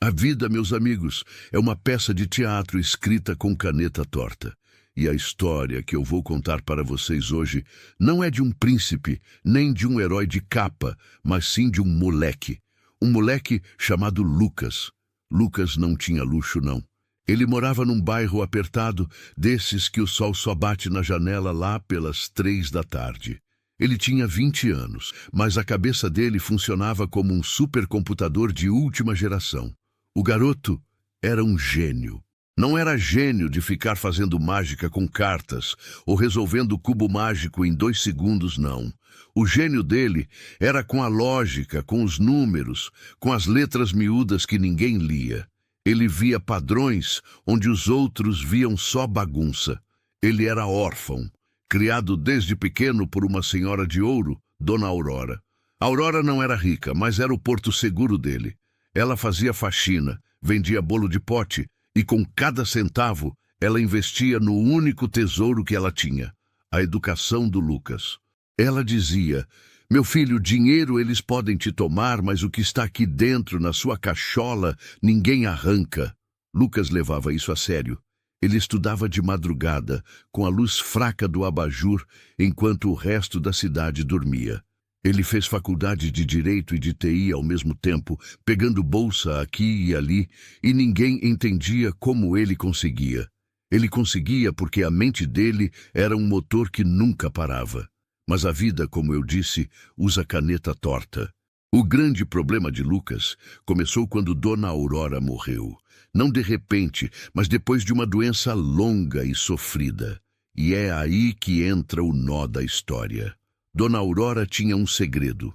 A vida, meus amigos, é uma peça de teatro escrita com caneta torta. E a história que eu vou contar para vocês hoje não é de um príncipe, nem de um herói de capa, mas sim de um moleque. Um moleque chamado Lucas. Lucas não tinha luxo, não. Ele morava num bairro apertado, desses que o sol só bate na janela lá pelas 3 da tarde. Ele tinha 20 anos, mas a cabeça dele funcionava como um supercomputador de última geração. O garoto era um gênio. Não era gênio de ficar fazendo mágica com cartas ou resolvendo o cubo mágico em 2 segundos, não. O gênio dele era com a lógica, com os números, com as letras miúdas que ninguém lia. Ele via padrões onde os outros viam só bagunça. Ele era órfão, criado desde pequeno por uma senhora de ouro, Dona Aurora. Aurora não era rica, mas era o porto seguro dele. Ela fazia faxina, vendia bolo de pote e com cada centavo ela investia no único tesouro que ela tinha, a educação do Lucas. Ela dizia: "Meu filho, dinheiro eles podem te tomar, mas o que está aqui dentro, na sua cachola, ninguém arranca." Lucas levava isso a sério. Ele estudava de madrugada, com a luz fraca do abajur, enquanto o resto da cidade dormia. Ele fez faculdade de Direito e de TI ao mesmo tempo, pegando bolsa aqui e ali, e ninguém entendia como ele conseguia. Ele conseguia porque a mente dele era um motor que nunca parava. Mas a vida, como eu disse, usa caneta torta. O grande problema de Lucas começou quando Dona Aurora morreu. Não de repente, mas depois de uma doença longa e sofrida. E é aí que entra o nó da história. Dona Aurora tinha um segredo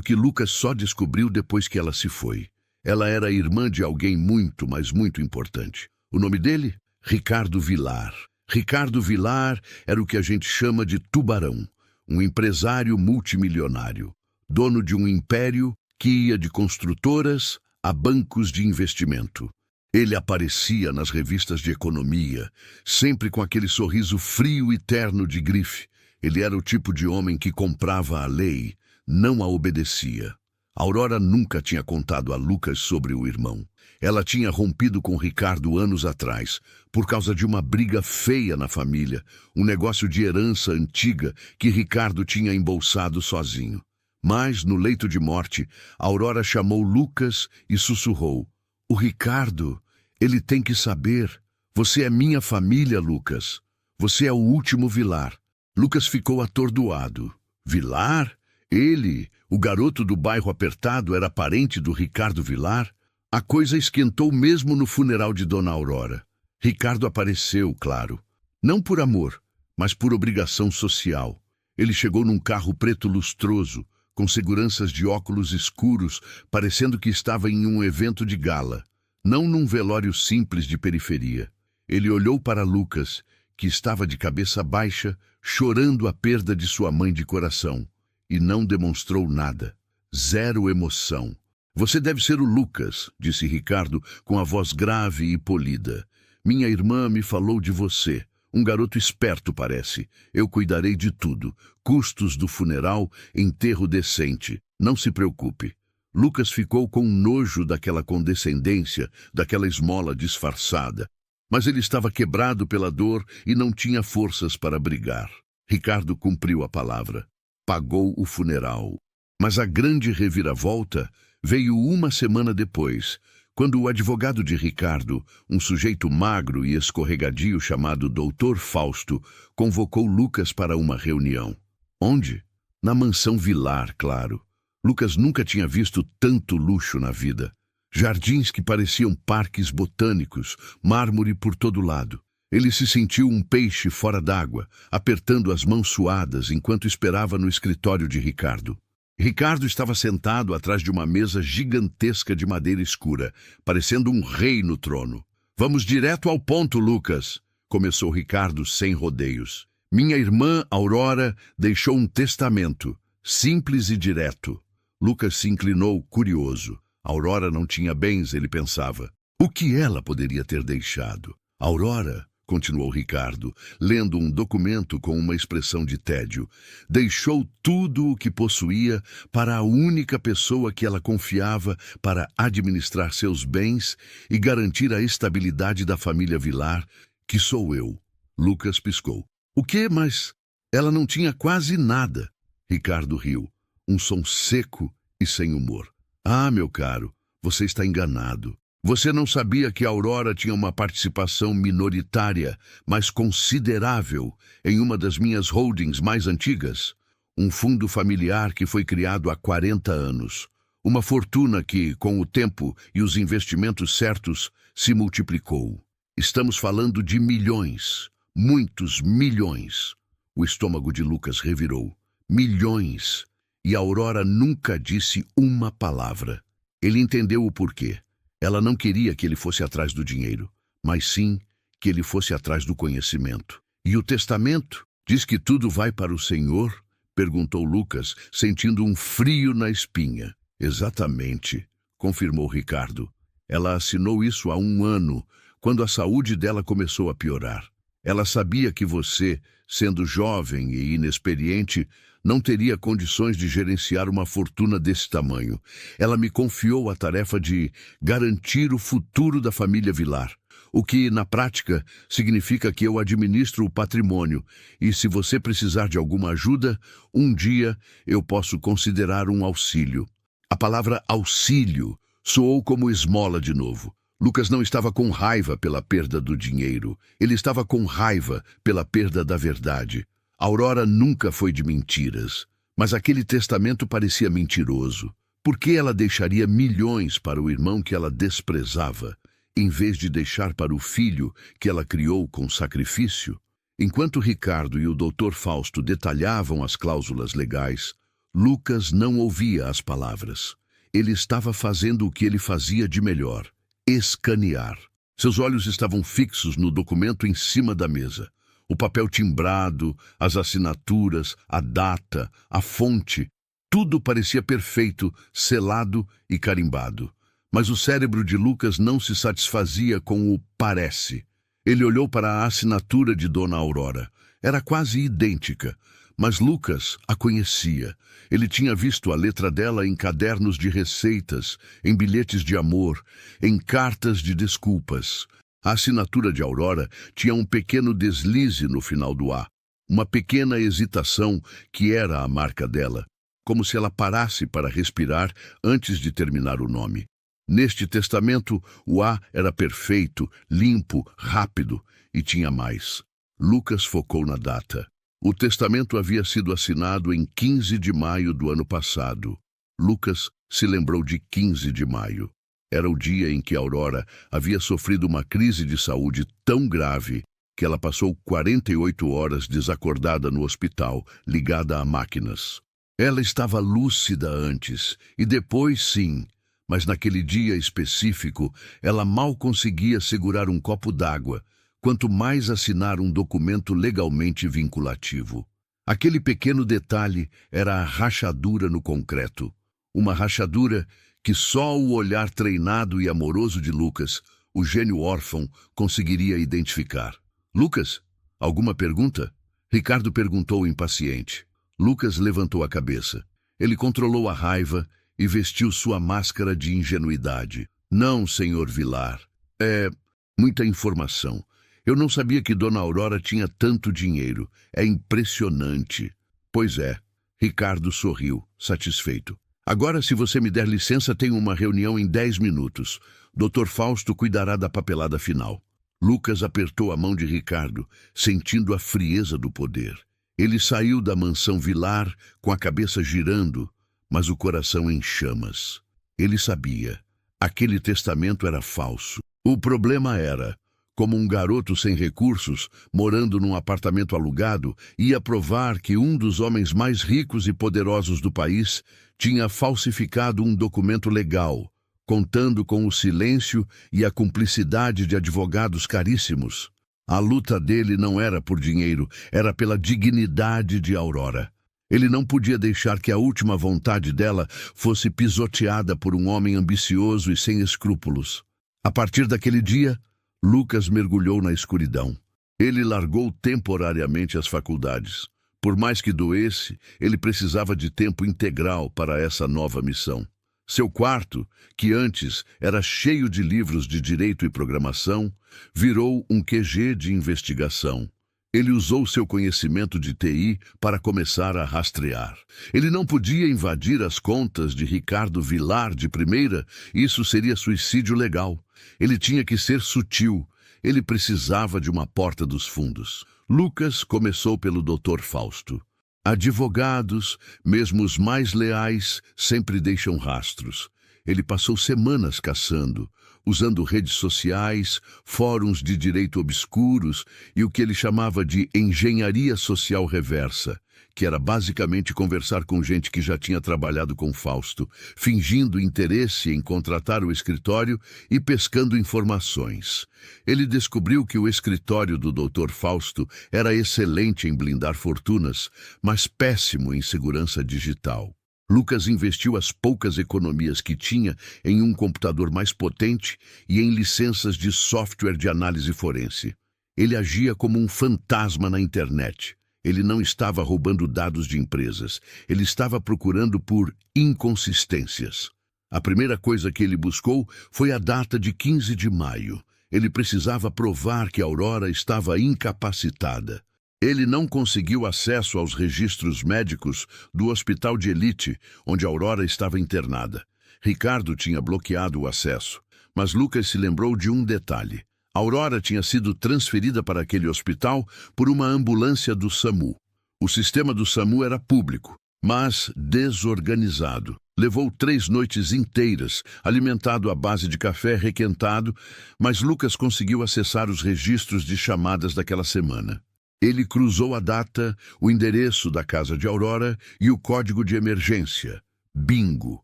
que Lucas só descobriu depois que ela se foi. Ela era irmã de alguém muito, mas muito importante. O nome dele? Ricardo Vilar. Ricardo Vilar era o que a gente chama de tubarão, um empresário multimilionário, dono de um império que ia de construtoras a bancos de investimento. Ele aparecia nas revistas de economia, sempre com aquele sorriso frio e terno de grife. Ele era o tipo de homem que comprava a lei, não a obedecia. Aurora nunca tinha contado a Lucas sobre o irmão. Ela tinha rompido com Ricardo anos atrás, por causa de uma briga feia na família, um negócio de herança antiga que Ricardo tinha embolsado sozinho. Mas, no leito de morte, Aurora chamou Lucas e sussurrou: "O Ricardo, ele tem que saber. Você é minha família, Lucas. Você é o último Vilar." Lucas ficou atordoado. Vilar? Ele, o garoto do bairro apertado, era parente do Ricardo Vilar? A coisa esquentou mesmo no funeral de Dona Aurora. Ricardo apareceu, claro. Não por amor, mas por obrigação social. Ele chegou num carro preto lustroso, com seguranças de óculos escuros, parecendo que estava em um evento de gala, não num velório simples de periferia. Ele olhou para Lucas, que estava de cabeça baixa, chorando a perda de sua mãe de coração, e não demonstrou nada. Zero emoção. "Você deve ser o Lucas", disse Ricardo com a voz grave e polida. "Minha irmã me falou de você. Um garoto esperto, parece. Eu cuidarei de tudo. Custos do funeral, enterro decente. Não se preocupe." Lucas ficou com nojo daquela condescendência, daquela esmola disfarçada. Mas ele estava quebrado pela dor e não tinha forças para brigar. Ricardo cumpriu a palavra. Pagou o funeral. Mas a grande reviravolta veio uma semana depois, quando o advogado de Ricardo, um sujeito magro e escorregadio chamado Dr. Fausto, convocou Lucas para uma reunião. Onde? Na mansão Vilar, claro. Lucas nunca tinha visto tanto luxo na vida. Jardins que pareciam parques botânicos, mármore por todo lado. Ele se sentiu um peixe fora d'água, apertando as mãos suadas enquanto esperava no escritório de Ricardo. Ricardo estava sentado atrás de uma mesa gigantesca de madeira escura, parecendo um rei no trono. "Vamos direto ao ponto, Lucas", começou Ricardo sem rodeios. "Minha irmã, Aurora, deixou um testamento, simples e direto." Lucas se inclinou, curioso. Aurora não tinha bens, ele pensava. O que ela poderia ter deixado? Aurora, continuou Ricardo, lendo um documento com uma expressão de tédio. Deixou tudo o que possuía para a única pessoa que ela confiava para administrar seus bens e garantir a estabilidade da família Vilar, que sou eu. Lucas piscou. O quê? Mas ela não tinha quase nada. Ricardo riu, um som seco e sem humor. Ah, meu caro, você está enganado. Você não sabia que a Aurora tinha uma participação minoritária, mas considerável, em uma das minhas holdings mais antigas? Um fundo familiar que foi criado há 40 anos. Uma fortuna que, com o tempo e os investimentos certos, se multiplicou. Estamos falando de milhões, muitos milhões. O estômago de Lucas revirou. Milhões. E a Aurora nunca disse uma palavra. Ele entendeu o porquê. Ela não queria que ele fosse atrás do dinheiro, mas sim que ele fosse atrás do conhecimento. E o testamento? Diz que tudo vai para o Senhor? Perguntou Lucas, sentindo um frio na espinha. Exatamente, confirmou Ricardo. Ela assinou isso há 1 ano, quando a saúde dela começou a piorar. Ela sabia que você, sendo jovem e inexperiente, não teria condições de gerenciar uma fortuna desse tamanho. Ela me confiou a tarefa de garantir o futuro da família Vilar, o que, na prática, significa que eu administro o patrimônio e, se você precisar de alguma ajuda, um dia eu posso considerar um auxílio. A palavra auxílio soou como esmola de novo. Lucas não estava com raiva pela perda do dinheiro. Ele estava com raiva pela perda da verdade. Aurora nunca foi de mentiras, mas aquele testamento parecia mentiroso. Por que ela deixaria milhões para o irmão que ela desprezava, em vez de deixar para o filho que ela criou com sacrifício? Enquanto Ricardo e o Dr. Fausto detalhavam as cláusulas legais, Lucas não ouvia as palavras. Ele estava fazendo o que ele fazia de melhor: escanear. Seus olhos estavam fixos no documento em cima da mesa. O papel timbrado, as assinaturas, a data, a fonte, tudo parecia perfeito, selado e carimbado. Mas o cérebro de Lucas não se satisfazia com o parece. Ele olhou para a assinatura de Dona Aurora. Era quase idêntica, mas Lucas a conhecia. Ele tinha visto a letra dela em cadernos de receitas, em bilhetes de amor, em cartas de desculpas. A assinatura de Aurora tinha um pequeno deslize no final do A, uma pequena hesitação que era a marca dela, como se ela parasse para respirar antes de terminar o nome. Neste testamento, o A era perfeito, limpo, rápido e tinha mais. Lucas focou na data. O testamento havia sido assinado em 15 de maio do ano passado. Lucas se lembrou de 15 de maio. Era o dia em que Aurora havia sofrido uma crise de saúde tão grave que ela passou 48 horas desacordada no hospital, ligada a máquinas. Ela estava lúcida antes, e depois sim, mas naquele dia específico, ela mal conseguia segurar um copo d'água, quanto mais assinar um documento legalmente vinculativo. Aquele pequeno detalhe era a rachadura no concreto. Uma rachadura que só o olhar treinado e amoroso de Lucas, o gênio órfão, conseguiria identificar. Lucas, alguma pergunta? Ricardo perguntou impaciente. Lucas levantou a cabeça. Ele controlou a raiva e vestiu sua máscara de ingenuidade. Não, senhor Vilar. É muita informação. Eu não sabia que Dona Aurora tinha tanto dinheiro. É impressionante. Pois é. Ricardo sorriu, satisfeito. Agora, se você me der licença, tenho uma reunião em 10 minutos. Dr. Fausto cuidará da papelada final. Lucas apertou a mão de Ricardo, sentindo a frieza do poder. Ele saiu da mansão Vilar com a cabeça girando, mas o coração em chamas. Ele sabia. Aquele testamento era falso. O problema era, como um garoto sem recursos, morando num apartamento alugado, ia provar que um dos homens mais ricos e poderosos do país tinha falsificado um documento legal, contando com o silêncio e a cumplicidade de advogados caríssimos. A luta dele não era por dinheiro, era pela dignidade de Aurora. Ele não podia deixar que a última vontade dela fosse pisoteada por um homem ambicioso e sem escrúpulos. A partir daquele dia, Lucas mergulhou na escuridão. Ele largou temporariamente as faculdades. Por mais que doesse, ele precisava de tempo integral para essa nova missão. Seu quarto, que antes era cheio de livros de direito e programação, virou um QG de investigação. Ele usou seu conhecimento de TI para começar a rastrear. Ele não podia invadir as contas de Ricardo Vilar de primeira, isso seria suicídio legal. Ele tinha que ser sutil. Ele precisava de uma porta dos fundos. Lucas começou pelo Dr. Fausto. Advogados, mesmo os mais leais, sempre deixam rastros. Ele passou semanas caçando, usando redes sociais, fóruns de direito obscuros e o que ele chamava de engenharia social reversa, que era basicamente conversar com gente que já tinha trabalhado com Fausto, fingindo interesse em contratar o escritório e pescando informações. Ele descobriu que o escritório do Dr. Fausto era excelente em blindar fortunas, mas péssimo em segurança digital. Lucas investiu as poucas economias que tinha em um computador mais potente e em licenças de software de análise forense. Ele agia como um fantasma na internet. Ele não estava roubando dados de empresas. Ele estava procurando por inconsistências. A primeira coisa que ele buscou foi a data de 15 de maio. Ele precisava provar que Aurora estava incapacitada. Ele não conseguiu acesso aos registros médicos do hospital de elite, onde Aurora estava internada. Ricardo tinha bloqueado o acesso, mas Lucas se lembrou de um detalhe. Aurora tinha sido transferida para aquele hospital por uma ambulância do SAMU. O sistema do SAMU era público, mas desorganizado. Levou 3 noites inteiras, alimentado à base de café requentado, mas Lucas conseguiu acessar os registros de chamadas daquela semana. Ele cruzou a data, o endereço da casa de Aurora e o código de emergência. Bingo!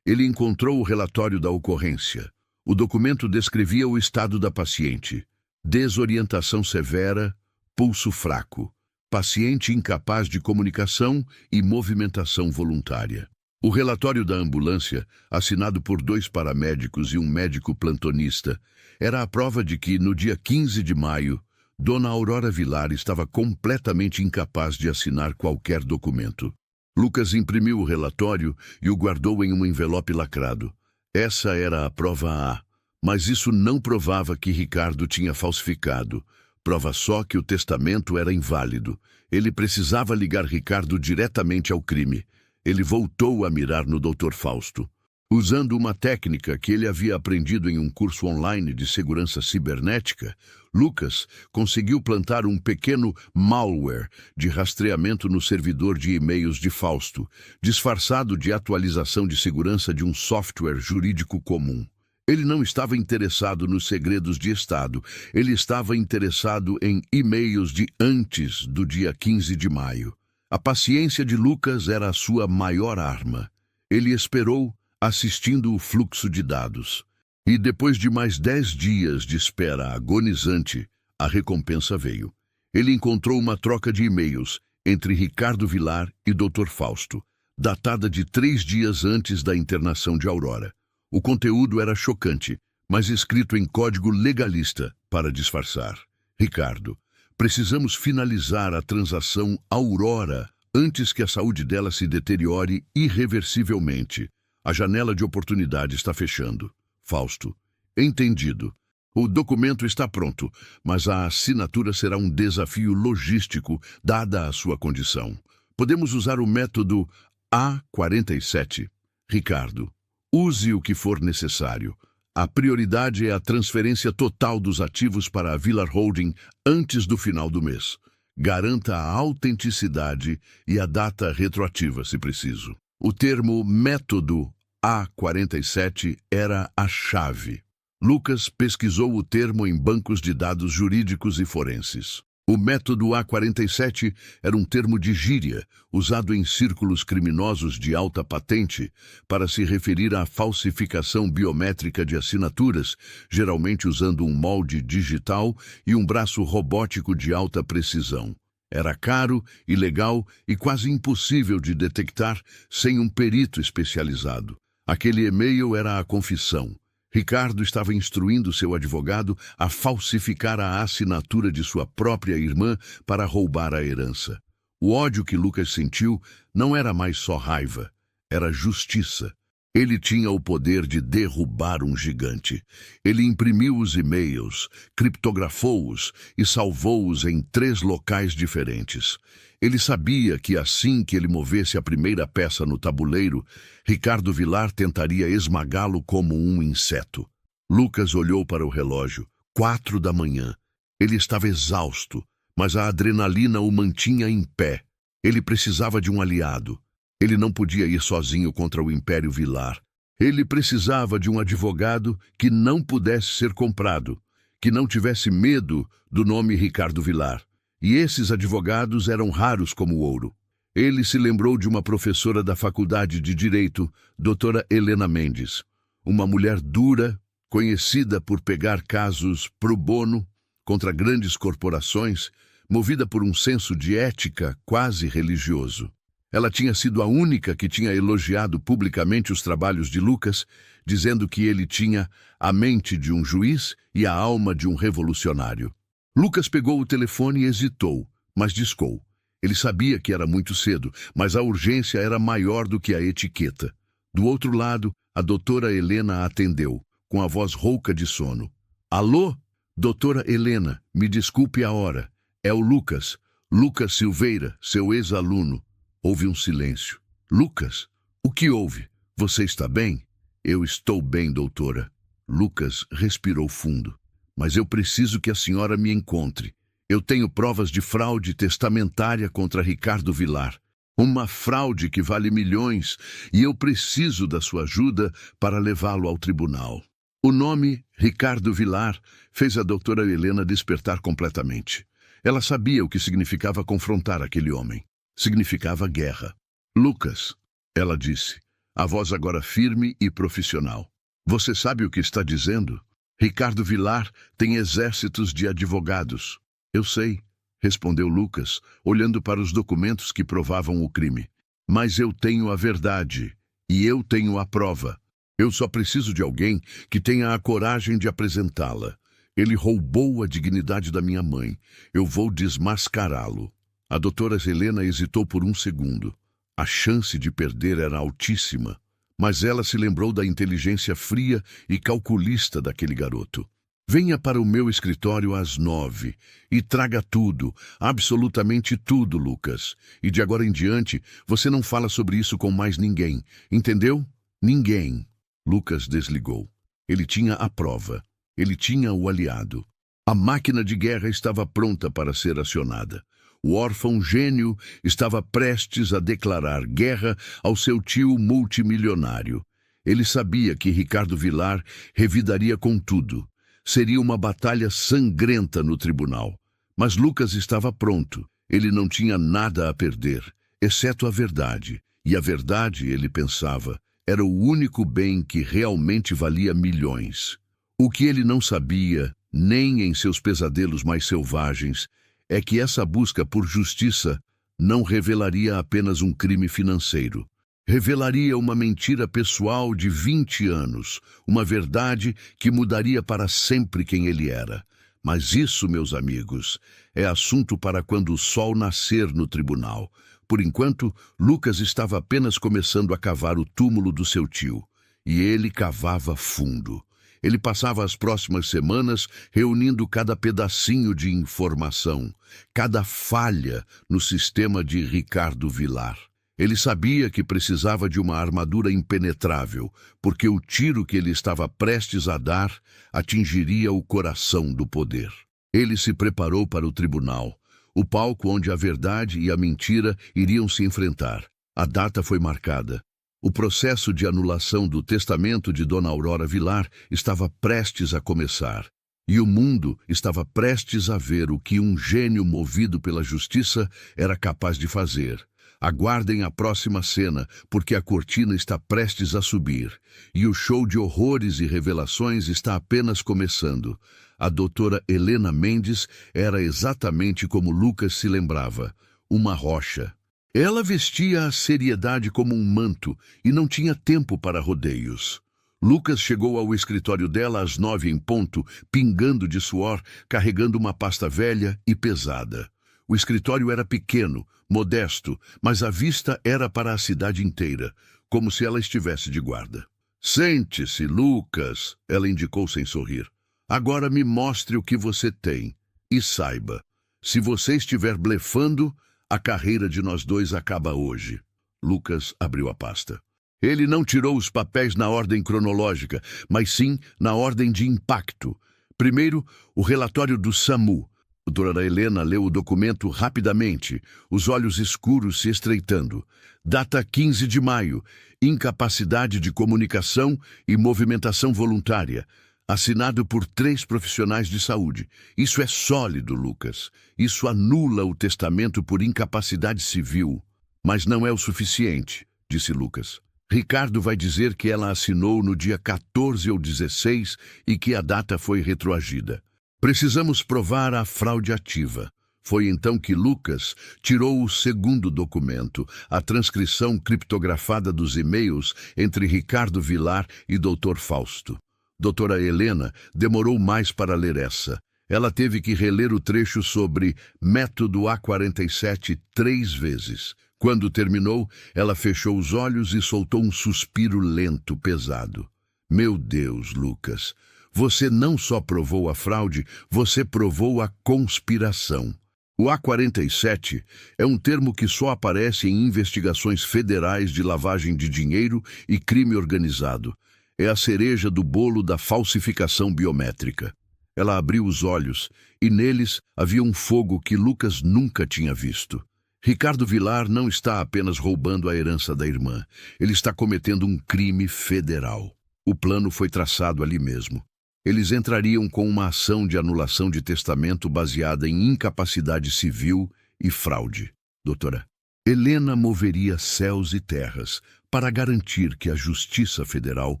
Ele encontrou o relatório da ocorrência. O documento descrevia o estado da paciente. Desorientação severa, pulso fraco, paciente incapaz de comunicação e movimentação voluntária. O relatório da ambulância, assinado por 2 paramédicos e um médico plantonista, era a prova de que, no dia 15 de maio, Dona Aurora Vilar estava completamente incapaz de assinar qualquer documento. Lucas imprimiu o relatório e o guardou em um envelope lacrado. Essa era a prova A, mas isso não provava que Ricardo tinha falsificado. Prova só que o testamento era inválido. Ele precisava ligar Ricardo diretamente ao crime. Ele voltou a mirar no Dr. Fausto. Usando uma técnica que ele havia aprendido em um curso online de segurança cibernética, Lucas conseguiu plantar um pequeno malware de rastreamento no servidor de e-mails de Fausto, disfarçado de atualização de segurança de um software jurídico comum. Ele não estava interessado nos segredos de Estado, ele estava interessado em e-mails de antes do dia 15 de maio. A paciência de Lucas era a sua maior arma. Ele esperou, assistindo o fluxo de dados. E depois de mais 10 dias de espera agonizante, a recompensa veio. Ele encontrou uma troca de e-mails entre Ricardo Vilar e Dr. Fausto, datada de 3 dias antes da internação de Aurora. O conteúdo era chocante, mas escrito em código legalista para disfarçar. Ricardo, precisamos finalizar a transação Aurora antes que a saúde dela se deteriore irreversivelmente. A janela de oportunidade está fechando. Fausto. Entendido. O documento está pronto, mas a assinatura será um desafio logístico, dada a sua condição. Podemos usar o método A47. Ricardo, use o que for necessário. A prioridade é a transferência total dos ativos para a Vilar Holding antes do final do mês. Garanta a autenticidade e a data retroativa, se preciso. O termo método A47 era a chave. Lucas pesquisou o termo em bancos de dados jurídicos e forenses. O método A47 era um termo de gíria, usado em círculos criminosos de alta patente, para se referir à falsificação biométrica de assinaturas, geralmente usando um molde digital e um braço robótico de alta precisão. Era caro, ilegal e quase impossível de detectar sem um perito especializado. Aquele e-mail era a confissão. Ricardo estava instruindo seu advogado a falsificar a assinatura de sua própria irmã para roubar a herança. O ódio que Lucas sentiu não era mais só raiva, era justiça. Ele tinha o poder de derrubar um gigante. Ele imprimiu os e-mails, criptografou-os e salvou-os em 3 locais diferentes. Ele sabia que assim que ele movesse a primeira peça no tabuleiro, Ricardo Vilar tentaria esmagá-lo como um inseto. Lucas olhou para o relógio. 4 da manhã. Ele estava exausto, mas a adrenalina o mantinha em pé. Ele precisava de um aliado. Ele não podia ir sozinho contra o Império Vilar. Ele precisava de um advogado que não pudesse ser comprado, que não tivesse medo do nome Ricardo Vilar. E esses advogados eram raros como o ouro. Ele se lembrou de uma professora da Faculdade de Direito, doutora Helena Mendes. Uma mulher dura, conhecida por pegar casos pro bono contra grandes corporações, movida por um senso de ética quase religioso. Ela tinha sido a única que tinha elogiado publicamente os trabalhos de Lucas, dizendo que ele tinha a mente de um juiz e a alma de um revolucionário. Lucas pegou o telefone e hesitou, mas discou. Ele sabia que era muito cedo, mas a urgência era maior do que a etiqueta. Do outro lado, a doutora Helena atendeu, com a voz rouca de sono. Alô? Doutora Helena, me desculpe a hora. É o Lucas. Lucas Silveira, seu ex-aluno. Houve um silêncio. Lucas, o que houve? Você está bem? Eu estou bem, doutora. Lucas respirou fundo. Mas eu preciso que a senhora me encontre. Eu tenho provas de fraude testamentária contra Ricardo Vilar. Uma fraude que vale milhões e eu preciso da sua ajuda para levá-lo ao tribunal. O nome, Ricardo Vilar, fez a doutora Helena despertar completamente. Ela sabia o que significava confrontar aquele homem. Significava guerra. Lucas, ela disse, a voz agora firme e profissional. Você sabe o que está dizendo? Ricardo Vilar tem exércitos de advogados. Eu sei, respondeu Lucas, olhando para os documentos que provavam o crime. Mas eu tenho a verdade, e eu tenho a prova. Eu só preciso de alguém que tenha a coragem de apresentá-la. Ele roubou a dignidade da minha mãe. Eu vou desmascará-lo. A doutora Helena hesitou por um segundo. A chance de perder era altíssima. Mas ela se lembrou da inteligência fria e calculista daquele garoto. Venha para o meu escritório às 9 e traga tudo, absolutamente tudo, Lucas. E de agora em diante, você não fala sobre isso com mais ninguém. Entendeu? Ninguém. Lucas desligou. Ele tinha a prova. Ele tinha o aliado. A máquina de guerra estava pronta para ser acionada. O órfão gênio estava prestes a declarar guerra ao seu tio multimilionário. Ele sabia que Ricardo Vilar revidaria com tudo. Seria uma batalha sangrenta no tribunal. Mas Lucas estava pronto. Ele não tinha nada a perder, exceto a verdade. E a verdade, ele pensava, era o único bem que realmente valia milhões. O que ele não sabia, nem em seus pesadelos mais selvagens, é que essa busca por justiça não revelaria apenas um crime financeiro. Revelaria uma mentira pessoal de 20 anos, uma verdade que mudaria para sempre quem ele era. Mas isso, meus amigos, é assunto para quando o sol nascer no tribunal. Por enquanto, Lucas estava apenas começando a cavar o túmulo do seu tio. E ele cavava fundo. Ele passava as próximas semanas reunindo cada pedacinho de informação, cada falha no sistema de Ricardo Vilar. Ele sabia que precisava de uma armadura impenetrável, porque o tiro que ele estava prestes a dar atingiria o coração do poder. Ele se preparou para o tribunal, o palco onde a verdade e a mentira iriam se enfrentar. A data foi marcada. O processo de anulação do testamento de Dona Aurora Vilar estava prestes a começar, e o mundo estava prestes a ver o que um gênio movido pela justiça era capaz de fazer. Aguardem a próxima cena, porque a cortina está prestes a subir, e o show de horrores e revelações está apenas começando. A doutora Helena Mendes era exatamente como Lucas se lembrava, uma rocha. Ela vestia a seriedade como um manto e não tinha tempo para rodeios. Lucas chegou ao escritório dela às 9 em ponto, pingando de suor, carregando uma pasta velha e pesada. O escritório era pequeno, modesto, mas a vista era para a cidade inteira, como se ela estivesse de guarda. Sente-se, Lucas, ela indicou sem sorrir. Agora me mostre o que você tem. E saiba, se você estiver blefando, a carreira de nós dois acaba hoje. Lucas abriu a pasta. Ele não tirou os papéis na ordem cronológica, mas sim na ordem de impacto. Primeiro, o relatório do SAMU. A doutora Helena leu o documento rapidamente, os olhos escuros se estreitando. Data 15 de maio. Incapacidade de comunicação e movimentação voluntária. Assinado por 3 profissionais de saúde. Isso é sólido, Lucas. Isso anula o testamento por incapacidade civil. Mas não é o suficiente, disse Lucas. Ricardo vai dizer que ela assinou no dia 14 ou 16 e que a data foi retroagida. Precisamos provar a fraude ativa. Foi então que Lucas tirou o segundo documento, a transcrição criptografada dos e-mails entre Ricardo Vilar e Dr. Fausto. Doutora Helena demorou mais para ler essa. Ela teve que reler o trecho sobre método A47 3 vezes. Quando terminou, ela fechou os olhos e soltou um suspiro lento, pesado. Meu Deus, Lucas, você não só provou a fraude, você provou a conspiração. O A47 é um termo que só aparece em investigações federais de lavagem de dinheiro e crime organizado. É a cereja do bolo da falsificação biométrica. Ela abriu os olhos e neles havia um fogo que Lucas nunca tinha visto. Ricardo Vilar não está apenas roubando a herança da irmã. Ele está cometendo um crime federal. O plano foi traçado ali mesmo. Eles entrariam com uma ação de anulação de testamento baseada em incapacidade civil e fraude. Doutora, Helena moveria céus e terras para garantir que a Justiça Federal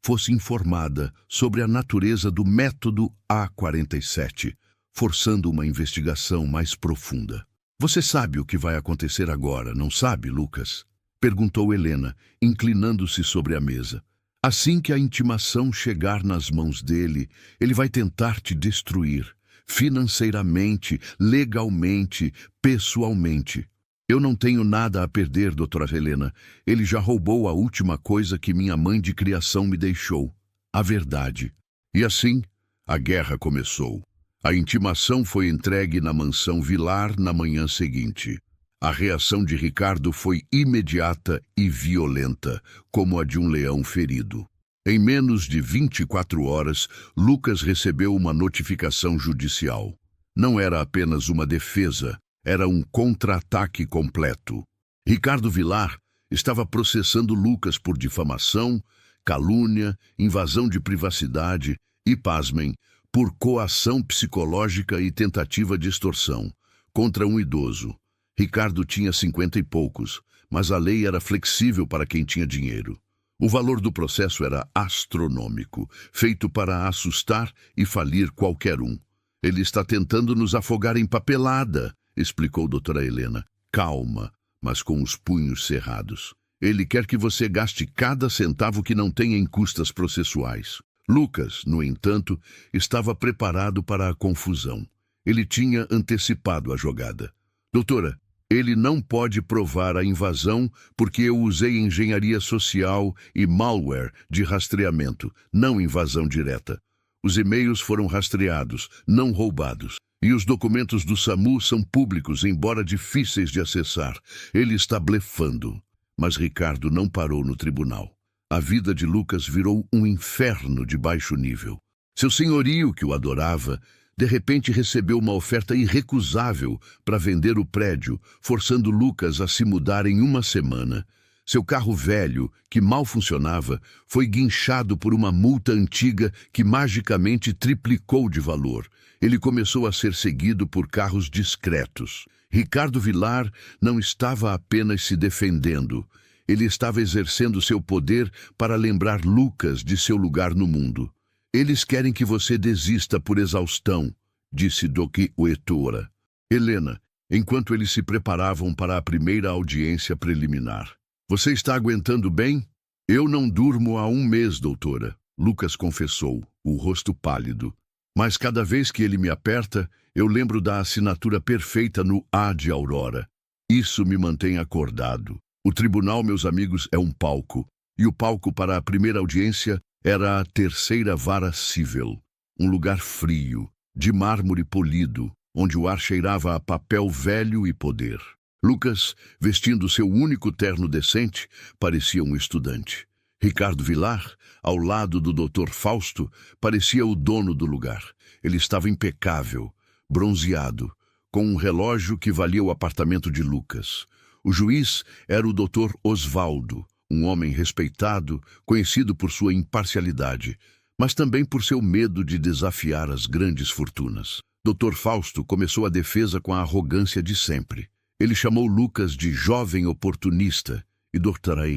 fosse informada sobre a natureza do método A47, forçando uma investigação mais profunda. Você sabe o que vai acontecer agora, não sabe, Lucas? Perguntou Helena, inclinando-se sobre a mesa. Assim que a intimação chegar nas mãos dele, ele vai tentar te destruir, financeiramente, legalmente, pessoalmente. Eu não tenho nada a perder, doutora Helena. Ele já roubou a última coisa que minha mãe de criação me deixou, a verdade. E assim, a guerra começou. A intimação foi entregue na mansão Vilar na manhã seguinte. A reação de Ricardo foi imediata e violenta, como a de um leão ferido. Em menos de 24 horas, Lucas recebeu uma notificação judicial. Não era apenas uma defesa, era um contra-ataque completo. Ricardo Vilar estava processando Lucas por difamação, calúnia, invasão de privacidade e, pasmem, por coação psicológica e tentativa de extorsão, contra um idoso. Ricardo tinha 50 e poucos, mas a lei era flexível para quem tinha dinheiro. O valor do processo era astronômico, feito para assustar e falir qualquer um. Ele está tentando nos afogar em papelada, explicou doutora Helena. Calma, mas com os punhos cerrados. Ele quer que você gaste cada centavo que não tenha em custas processuais. Lucas, no entanto, estava preparado para a confusão. Ele tinha antecipado a jogada. Doutora, ele não pode provar a invasão porque eu usei engenharia social e malware de rastreamento, não invasão direta. Os e-mails foram rastreados, não roubados. E os documentos do SAMU são públicos, embora difíceis de acessar. Ele está blefando. Mas Ricardo não parou no tribunal. A vida de Lucas virou um inferno de baixo nível. Seu senhorio, que o adorava, de repente recebeu uma oferta irrecusável para vender o prédio, forçando Lucas a se mudar em uma semana. Seu carro velho, que mal funcionava, foi guinchado por uma multa antiga que magicamente triplicou de valor. Ele começou a ser seguido por carros discretos. Ricardo Vilar não estava apenas se defendendo. Ele estava exercendo seu poder para lembrar Lucas de seu lugar no mundo. Eles querem que você desista por exaustão, disse Doki Uetora. Helena, enquanto eles se preparavam para a primeira audiência preliminar. Você está aguentando bem? Eu não durmo há 1 mês, doutora. Lucas confessou, o rosto pálido. Mas cada vez que ele me aperta, eu lembro da assinatura perfeita no A de Aurora. Isso me mantém acordado. O tribunal, meus amigos, é um palco. E o palco para a primeira audiência era a terceira vara civil. Um lugar frio, de mármore polido, onde o ar cheirava a papel velho e poder. Lucas, vestindo seu único terno decente, parecia um estudante. Ricardo Vilar, ao lado do Dr. Fausto, parecia o dono do lugar. Ele estava impecável, bronzeado, com um relógio que valia o apartamento de Lucas. O juiz era o Dr. Osvaldo, um homem respeitado, conhecido por sua imparcialidade, mas também por seu medo de desafiar as grandes fortunas. Dr. Fausto começou a defesa com a arrogância de sempre. Ele chamou Lucas de jovem oportunista e doutora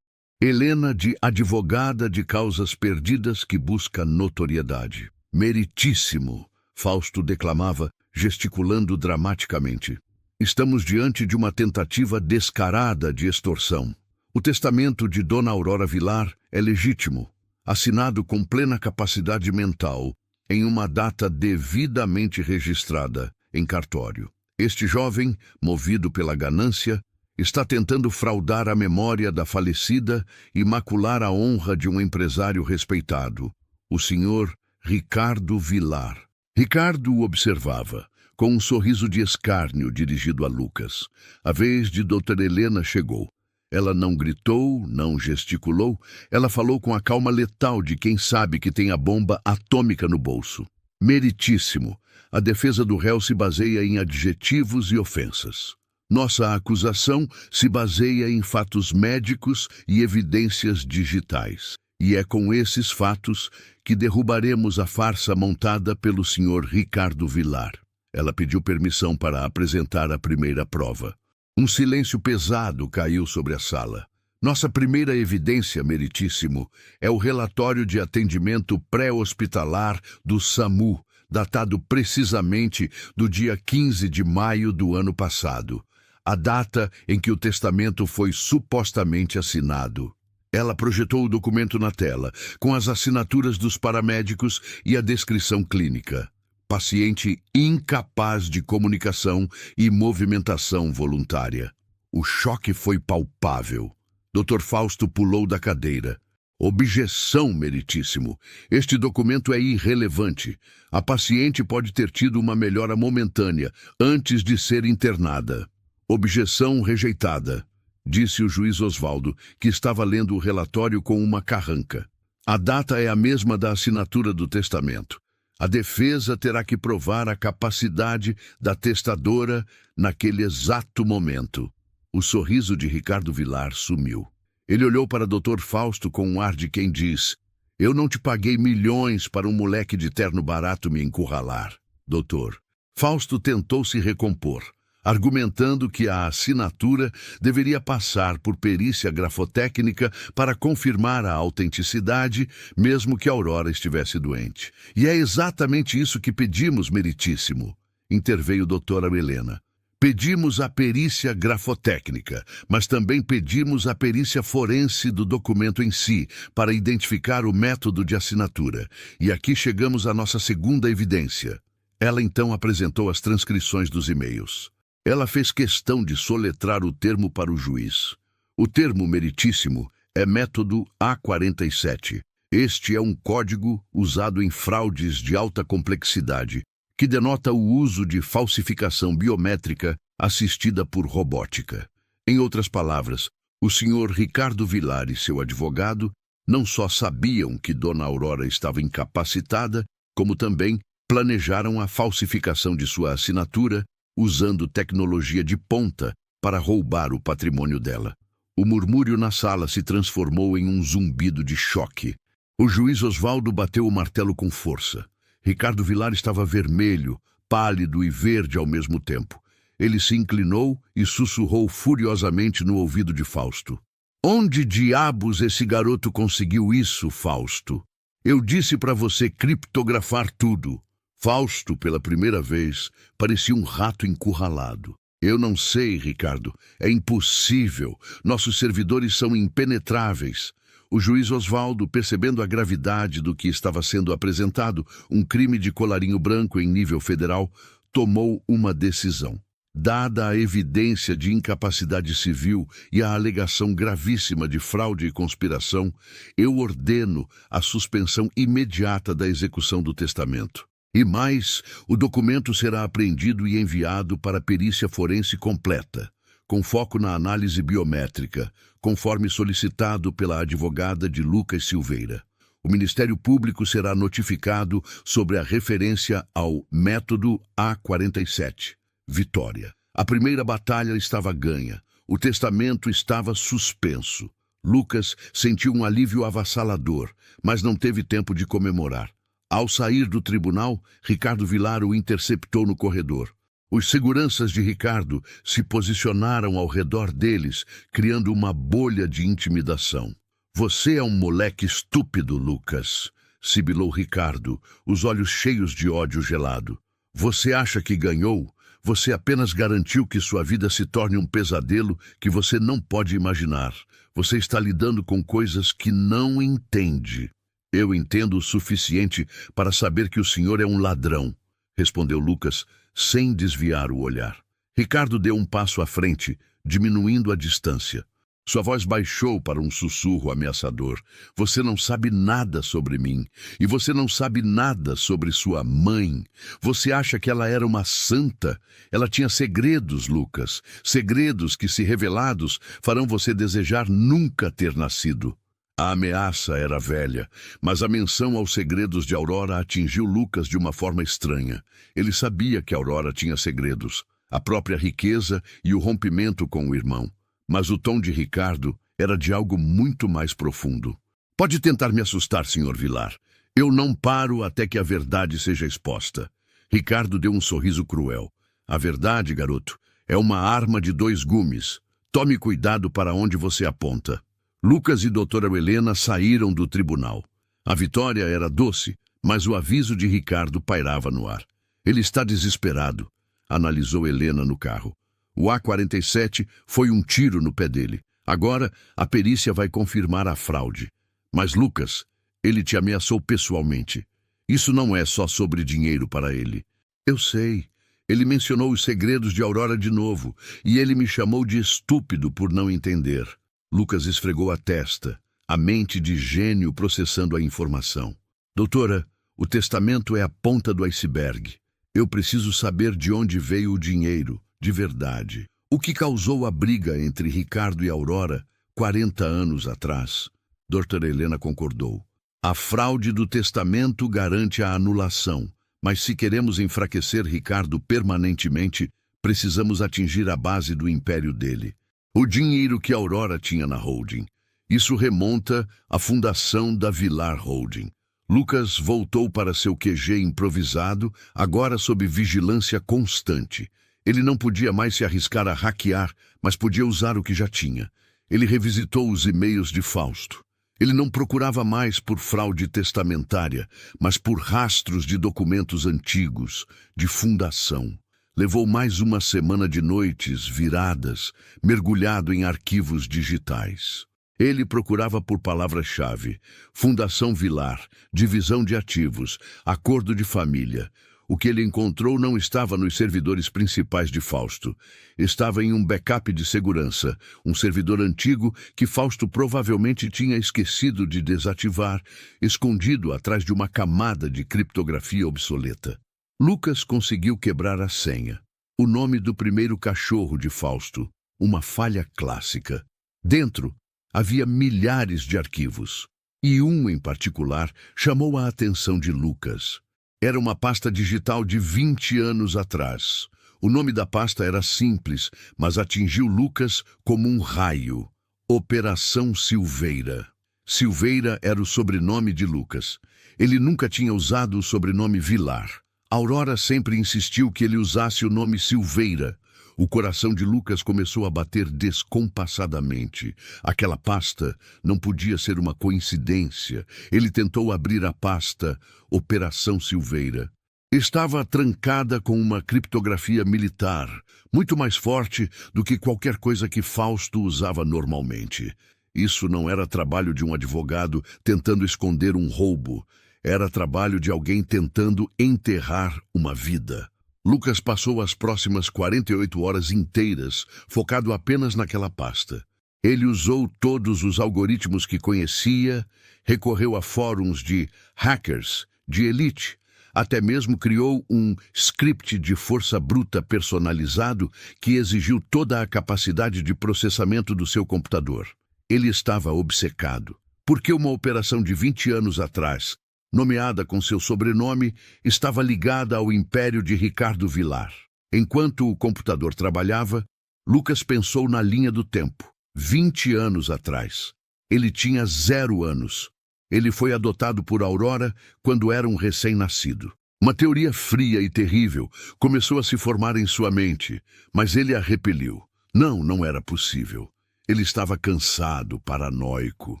Helena de advogada de causas perdidas que busca notoriedade. Meritíssimo, Fausto declamava, gesticulando dramaticamente. Estamos diante de uma tentativa descarada de extorsão. O testamento de Dona Aurora Vilar é legítimo, assinado com plena capacidade mental, em uma data devidamente registrada em cartório. Este jovem, movido pela ganância, está tentando fraudar a memória da falecida e macular a honra de um empresário respeitado, o senhor Ricardo Vilar. Ricardo o observava, com um sorriso de escárnio dirigido a Lucas. A vez de doutora Helena chegou. Ela não gritou, não gesticulou, ela falou com a calma letal de quem sabe que tem a bomba atômica no bolso. Meritíssimo, a defesa do réu se baseia em adjetivos e ofensas. Nossa acusação se baseia em fatos médicos e evidências digitais. E é com esses fatos que derrubaremos a farsa montada pelo senhor Ricardo Vilar. Ela pediu permissão para apresentar a primeira prova. Um silêncio pesado caiu sobre a sala. Nossa primeira evidência, meritíssimo, é o relatório de atendimento pré-hospitalar do SAMU, datado precisamente do dia 15 de maio do ano passado, a data em que o testamento foi supostamente assinado. Ela projetou o documento na tela, com as assinaturas dos paramédicos e a descrição clínica. Paciente incapaz de comunicação e movimentação voluntária. O choque foi palpável. Dr. Fausto pulou da cadeira. Objeção, meritíssimo. Este documento é irrelevante. A paciente pode ter tido uma melhora momentânea antes de ser internada. Objeção rejeitada, disse o juiz Osvaldo, que estava lendo o relatório com uma carranca. A data é a mesma da assinatura do testamento. A defesa terá que provar a capacidade da testadora naquele exato momento. O sorriso de Ricardo Vilar sumiu. Ele olhou para Dr. Fausto com um ar de quem diz: eu não te paguei milhões para um moleque de terno barato me encurralar. Doutor. Fausto tentou se recompor, argumentando que a assinatura deveria passar por perícia grafotécnica para confirmar a autenticidade, mesmo que Aurora estivesse doente. E é exatamente isso que pedimos, meritíssimo, interveio doutora Helena. Pedimos a perícia grafotécnica, mas também pedimos a perícia forense do documento em si, para identificar o método de assinatura. E aqui chegamos à nossa segunda evidência. Ela então apresentou as transcrições dos e-mails. Ela fez questão de soletrar o termo para o juiz. O termo meritíssimo é método A47. Este é um código usado em fraudes de alta complexidade, que denota o uso de falsificação biométrica assistida por robótica. Em outras palavras, o senhor Ricardo Vilar e seu advogado não só sabiam que Dona Aurora estava incapacitada, como também planejaram a falsificação de sua assinatura, usando tecnologia de ponta para roubar o patrimônio dela. O murmúrio na sala se transformou em um zumbido de choque. O juiz Osvaldo bateu o martelo com força. Ricardo Vilar estava vermelho, pálido e verde ao mesmo tempo. Ele se inclinou e sussurrou furiosamente no ouvido de Fausto. Onde diabos esse garoto conseguiu isso, Fausto? Eu disse para você criptografar tudo. Fausto, pela primeira vez, parecia um rato encurralado. Eu não sei, Ricardo. É impossível. Nossos servidores são impenetráveis. O juiz Osvaldo, percebendo a gravidade do que estava sendo apresentado, um crime de colarinho branco em nível federal, tomou uma decisão. Dada a evidência de incapacidade civil e a alegação gravíssima de fraude e conspiração, eu ordeno a suspensão imediata da execução do testamento. E mais, o documento será apreendido e enviado para a perícia forense completa, com foco na análise biométrica, conforme solicitado pela advogada de Lucas Silveira. O Ministério Público será notificado sobre a referência ao método A47. Vitória. A primeira batalha estava ganha. O testamento estava suspenso. Lucas sentiu um alívio avassalador, mas não teve tempo de comemorar. Ao sair do tribunal, Ricardo Vilar o interceptou no corredor. Os seguranças de Ricardo se posicionaram ao redor deles, criando uma bolha de intimidação. Você é um moleque estúpido, Lucas, sibilou Ricardo, os olhos cheios de ódio gelado. Você acha que ganhou? Você apenas garantiu que sua vida se torne um pesadelo que você não pode imaginar. Você está lidando com coisas que não entende. Eu entendo o suficiente para saber que o senhor é um ladrão, respondeu Lucas, sem desviar o olhar. Ricardo deu um passo à frente, diminuindo a distância. Sua voz baixou para um sussurro ameaçador. Você não sabe nada sobre mim. E você não sabe nada sobre sua mãe. Você acha que ela era uma santa? Ela tinha segredos, Lucas. Segredos que, se revelados, farão você desejar nunca ter nascido. A ameaça era velha, mas a menção aos segredos de Aurora atingiu Lucas de uma forma estranha. Ele sabia que Aurora tinha segredos, a própria riqueza e o rompimento com o irmão. Mas o tom de Ricardo era de algo muito mais profundo. Pode tentar me assustar, Sr. Vilar. Eu não paro até que a verdade seja exposta. Ricardo deu um sorriso cruel. A verdade, garoto, é uma arma de 2 gumes. Tome cuidado para onde você aponta. Lucas e doutora Helena saíram do tribunal. A vitória era doce, mas o aviso de Ricardo pairava no ar. Ele está desesperado, analisou Helena no carro. O A47 foi um tiro no pé dele. Agora, a perícia vai confirmar a fraude. Mas, Lucas, ele te ameaçou pessoalmente. Isso não é só sobre dinheiro para ele. Eu sei. Ele mencionou os segredos de Aurora de novo, e ele me chamou de estúpido por não entender. Lucas esfregou a testa, a mente de gênio processando a informação. Doutora, o testamento é a ponta do iceberg. Eu preciso saber de onde veio o dinheiro. De verdade. O que causou a briga entre Ricardo e Aurora 40 anos atrás? Doutora Helena concordou. A fraude do testamento garante a anulação, mas se queremos enfraquecer Ricardo permanentemente, precisamos atingir a base do império dele. O dinheiro que Aurora tinha na holding. Isso remonta à fundação da Vilar Holding. Lucas voltou para seu QG improvisado, agora sob vigilância constante. Ele não podia mais se arriscar a hackear, mas podia usar o que já tinha. Ele revisitou os e-mails de Fausto. Ele não procurava mais por fraude testamentária, mas por rastros de documentos antigos, de fundação. Levou mais uma semana de noites viradas, mergulhado em arquivos digitais. Ele procurava por palavra-chave: Fundação Vilar, divisão de ativos, acordo de família. O que ele encontrou não estava nos servidores principais de Fausto. Estava em um backup de segurança, um servidor antigo que Fausto provavelmente tinha esquecido de desativar, escondido atrás de uma camada de criptografia obsoleta. Lucas conseguiu quebrar a senha. O nome do primeiro cachorro de Fausto, uma falha clássica. Dentro, havia milhares de arquivos. E um, em particular, chamou a atenção de Lucas. Era uma pasta digital de 20 anos atrás. O nome da pasta era simples, mas atingiu Lucas como um raio. Operação Silveira. Silveira era o sobrenome de Lucas. Ele nunca tinha usado o sobrenome Vilar. Aurora sempre insistiu que ele usasse o nome Silveira. O coração de Lucas começou a bater descompassadamente. Aquela pasta não podia ser uma coincidência. Ele tentou abrir a pasta Operação Silveira. Estava trancada com uma criptografia militar, muito mais forte do que qualquer coisa que Fausto usava normalmente. Isso não era trabalho de um advogado tentando esconder um roubo. Era trabalho de alguém tentando enterrar uma vida. Lucas passou as próximas 48 horas inteiras focado apenas naquela pasta. Ele usou todos os algoritmos que conhecia, recorreu a fóruns de hackers, de elite, até mesmo criou um script de força bruta personalizado que exigiu toda a capacidade de processamento do seu computador. Ele estava obcecado, porque uma operação de 20 anos atrás, nomeada com seu sobrenome, estava ligada ao império de Ricardo Villar. Enquanto o computador trabalhava, Lucas pensou na linha do tempo. 20 anos atrás. Ele tinha 0 anos. Ele foi adotado por Aurora quando era um recém-nascido. Uma teoria fria e terrível começou a se formar em sua mente, mas ele a repeliu. Não era possível. Ele estava cansado, paranoico.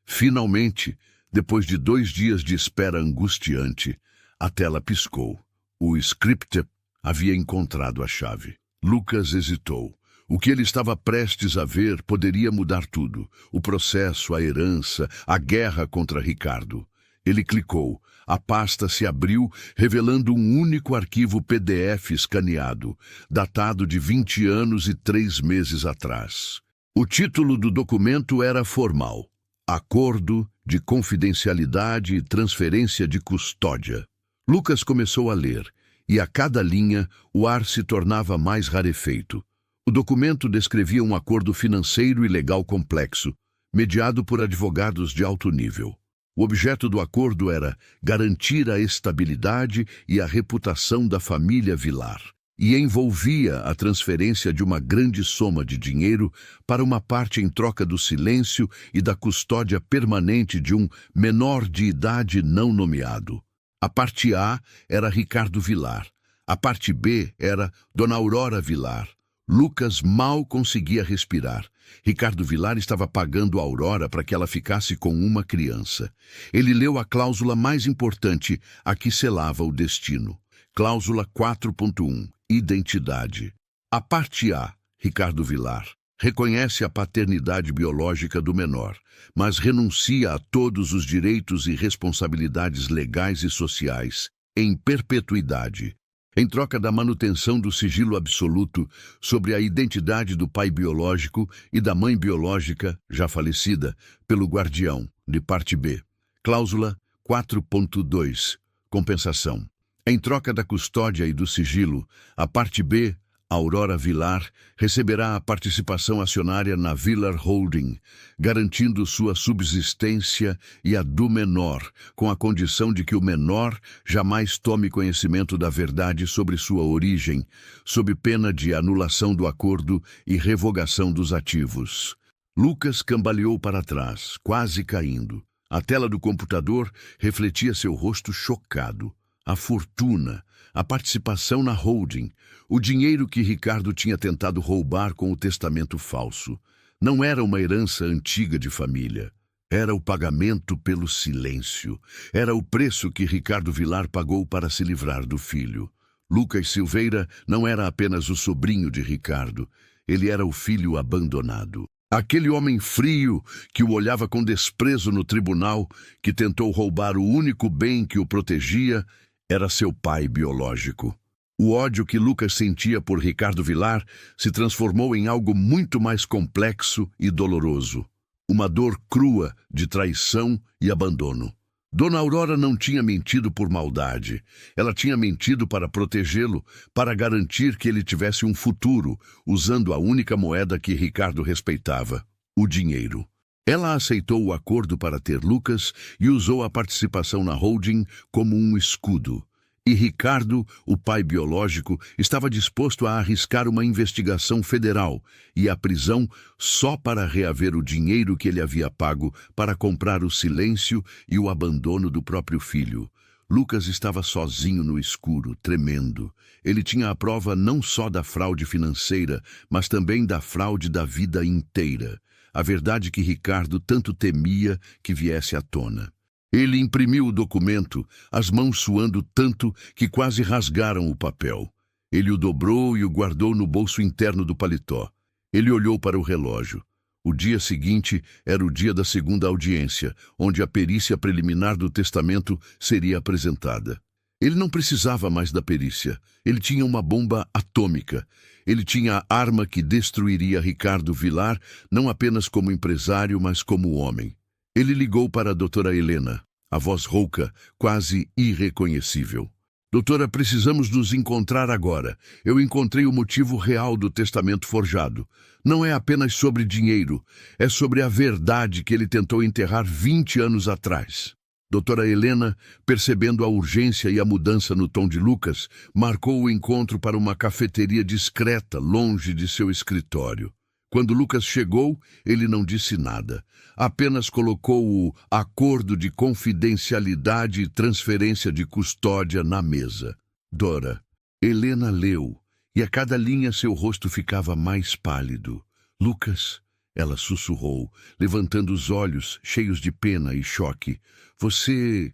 Finalmente, depois de 2 dias de espera angustiante, a tela piscou. O script havia encontrado a chave. Lucas hesitou. O que ele estava prestes a ver poderia mudar tudo. O processo, a herança, a guerra contra Ricardo. Ele clicou. A pasta se abriu, revelando um único arquivo PDF escaneado, datado de 20 anos e 3 meses atrás. O título do documento era formal: Acordo de Confidencialidade e Transferência de Custódia. Lucas começou a ler, e a cada linha o ar se tornava mais rarefeito. O documento descrevia um acordo financeiro e legal complexo, mediado por advogados de alto nível. O objeto do acordo era garantir a estabilidade e a reputação da família Villar, e envolvia a transferência de uma grande soma de dinheiro para uma parte em troca do silêncio e da custódia permanente de um menor de idade não nomeado. A parte A era Ricardo Villar. A parte B era Dona Aurora Villar. Lucas mal conseguia respirar. Ricardo Villar estava pagando a Aurora para que ela ficasse com uma criança. Ele leu a cláusula mais importante, a que selava o destino. Cláusula 4.1. Identidade. A parte A, Ricardo Villar, reconhece a paternidade biológica do menor, mas renuncia a todos os direitos e responsabilidades legais e sociais, em perpetuidade, em troca da manutenção do sigilo absoluto sobre a identidade do pai biológico e da mãe biológica, já falecida, pelo guardião, de parte B. Cláusula 4.2. Compensação. Em troca da custódia e do sigilo, a parte B, Aurora Villar, receberá a participação acionária na Villar Holding, garantindo sua subsistência e a do menor, com a condição de que o menor jamais tome conhecimento da verdade sobre sua origem, sob pena de anulação do acordo e revogação dos ativos. Lucas cambaleou para trás, quase caindo. A tela do computador refletia seu rosto chocado. A fortuna, a participação na holding, o dinheiro que Ricardo tinha tentado roubar com o testamento falso. Não era uma herança antiga de família. Era o pagamento pelo silêncio. Era o preço que Ricardo Villar pagou para se livrar do filho. Lucas Silveira não era apenas o sobrinho de Ricardo. Ele era o filho abandonado. Aquele homem frio que o olhava com desprezo no tribunal, que tentou roubar o único bem que o protegia, era seu pai biológico. O ódio que Lucas sentia por Ricardo Villar se transformou em algo muito mais complexo e doloroso. Uma dor crua de traição e abandono. Dona Aurora não tinha mentido por maldade. Ela tinha mentido para protegê-lo, para garantir que ele tivesse um futuro, usando a única moeda que Ricardo respeitava, o dinheiro. Ela aceitou o acordo para ter Lucas e usou a participação na holding como um escudo. E Ricardo, o pai biológico, estava disposto a arriscar uma investigação federal e a prisão só para reaver o dinheiro que ele havia pago para comprar o silêncio e o abandono do próprio filho. Lucas estava sozinho no escuro, tremendo. Ele tinha a prova não só da fraude financeira, mas também da fraude da vida inteira. A verdade que Ricardo tanto temia que viesse à tona. Ele imprimiu o documento, as mãos suando tanto que quase rasgaram o papel. Ele o dobrou e o guardou no bolso interno do paletó. Ele olhou para o relógio. O dia seguinte era o dia da segunda audiência, onde a perícia preliminar do testamento seria apresentada. Ele não precisava mais da perícia. Ele tinha uma bomba atômica. Ele tinha a arma que destruiria Ricardo Villar, não apenas como empresário, mas como homem. Ele ligou para a doutora Helena, a voz rouca, quase irreconhecível. Doutora, precisamos nos encontrar agora. Eu encontrei o motivo real do testamento forjado. Não é apenas sobre dinheiro, é sobre a verdade que ele tentou enterrar 20 anos atrás. Doutora Helena, percebendo a urgência e a mudança no tom de Lucas, marcou o encontro para uma cafeteria discreta, longe de seu escritório. Quando Lucas chegou, ele não disse nada. Apenas colocou o acordo de confidencialidade e transferência de custódia na mesa. Dora, Helena leu, e a cada linha seu rosto ficava mais pálido. Lucas, ela sussurrou, levantando os olhos, cheios de pena e choque. Você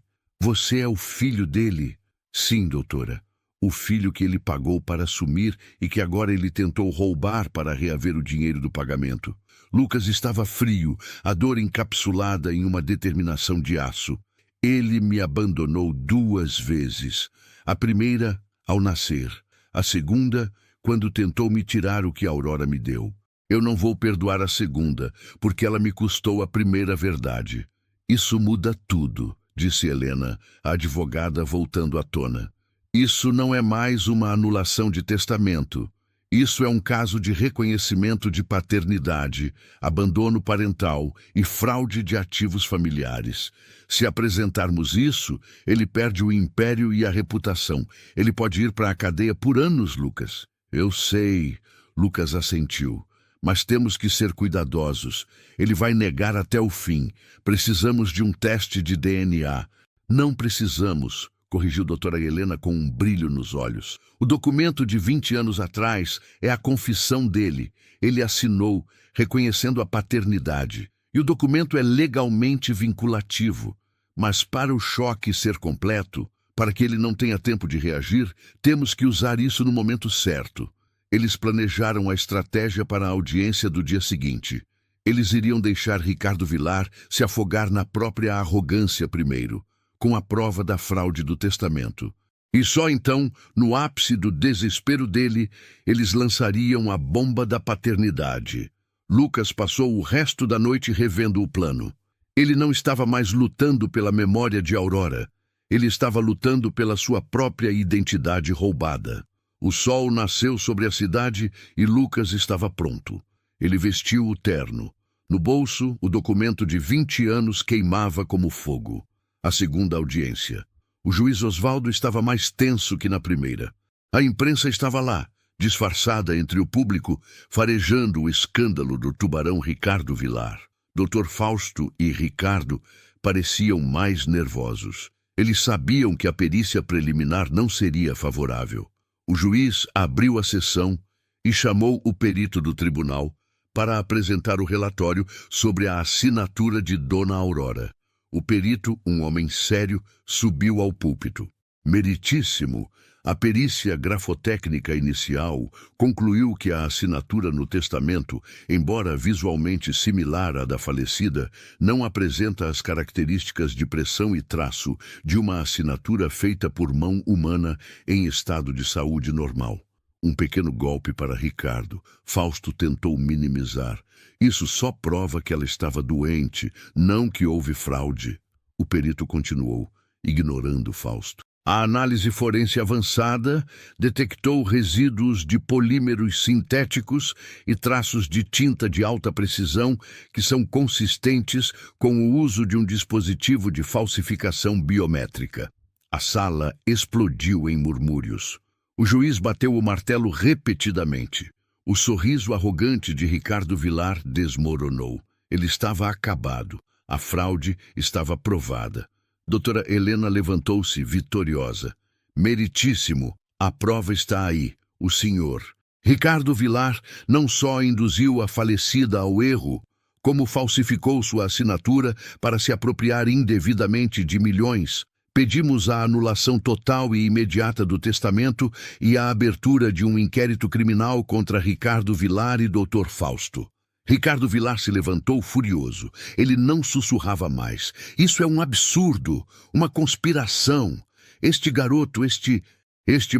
é o filho dele? Sim, doutora. O filho que ele pagou para assumir e que agora ele tentou roubar para reaver o dinheiro do pagamento. Lucas estava frio, a dor encapsulada em uma determinação de aço. Ele me abandonou 2 vezes. A primeira, ao nascer. A segunda, quando tentou me tirar o que a Aurora me deu. Eu não vou perdoar a segunda, porque ela me custou a primeira verdade. Isso muda tudo, disse Helena, a advogada voltando à tona. Isso não é mais uma anulação de testamento. Isso é um caso de reconhecimento de paternidade, abandono parental e fraude de ativos familiares. Se apresentarmos isso, ele perde o império e a reputação. Ele pode ir para a cadeia por anos, Lucas. Eu sei, Lucas assentiu. Mas temos que ser cuidadosos. Ele vai negar até o fim. Precisamos de um teste de DNA. Não precisamos, corrigiu a doutora Helena com um brilho nos olhos. O documento de 20 anos atrás é a confissão dele. Ele assinou, reconhecendo a paternidade. E o documento é legalmente vinculativo. Mas para o choque ser completo, para que ele não tenha tempo de reagir, temos que usar isso no momento certo. Eles planejaram a estratégia para a audiência do dia seguinte. Eles iriam deixar Ricardo Villar se afogar na própria arrogância primeiro, com a prova da fraude do testamento. E só então, no ápice do desespero dele, eles lançariam a bomba da paternidade. Lucas passou o resto da noite revendo o plano. Ele não estava mais lutando pela memória de Aurora. Ele estava lutando pela sua própria identidade roubada. O sol nasceu sobre a cidade e Lucas estava pronto. Ele vestiu o terno. No bolso, o documento de 20 anos queimava como fogo. A segunda audiência. O juiz Osvaldo estava mais tenso que na primeira. A imprensa estava lá, disfarçada entre o público, farejando o escândalo do tubarão Ricardo Villar. Dr. Fausto e Ricardo pareciam mais nervosos. Eles sabiam que a perícia preliminar não seria favorável. O juiz abriu a sessão e chamou o perito do tribunal para apresentar o relatório sobre a assinatura de Dona Aurora. O perito, um homem sério, subiu ao púlpito. Meritíssimo, a perícia grafotécnica inicial concluiu que a assinatura no testamento, embora visualmente similar à da falecida, não apresenta as características de pressão e traço de uma assinatura feita por mão humana em estado de saúde normal. Um pequeno golpe para Ricardo. Fausto tentou minimizar. Isso só prova que ela estava doente, não que houve fraude. O perito continuou, ignorando Fausto. A análise forense avançada detectou resíduos de polímeros sintéticos e traços de tinta de alta precisão que são consistentes com o uso de um dispositivo de falsificação biométrica. A sala explodiu em murmúrios. O juiz bateu o martelo repetidamente. O sorriso arrogante de Ricardo Villar desmoronou. Ele estava acabado. A fraude estava provada. Doutora Helena levantou-se vitoriosa. Meritíssimo, a prova está aí, o senhor. Ricardo Villar não só induziu a falecida ao erro, como falsificou sua assinatura para se apropriar indevidamente de milhões. Pedimos a anulação total e imediata do testamento e a abertura de um inquérito criminal contra Ricardo Villar e Dr. Fausto. Ricardo Vilar se levantou furioso. Ele não sussurrava mais. Isso é um absurdo, uma conspiração. Este garoto, este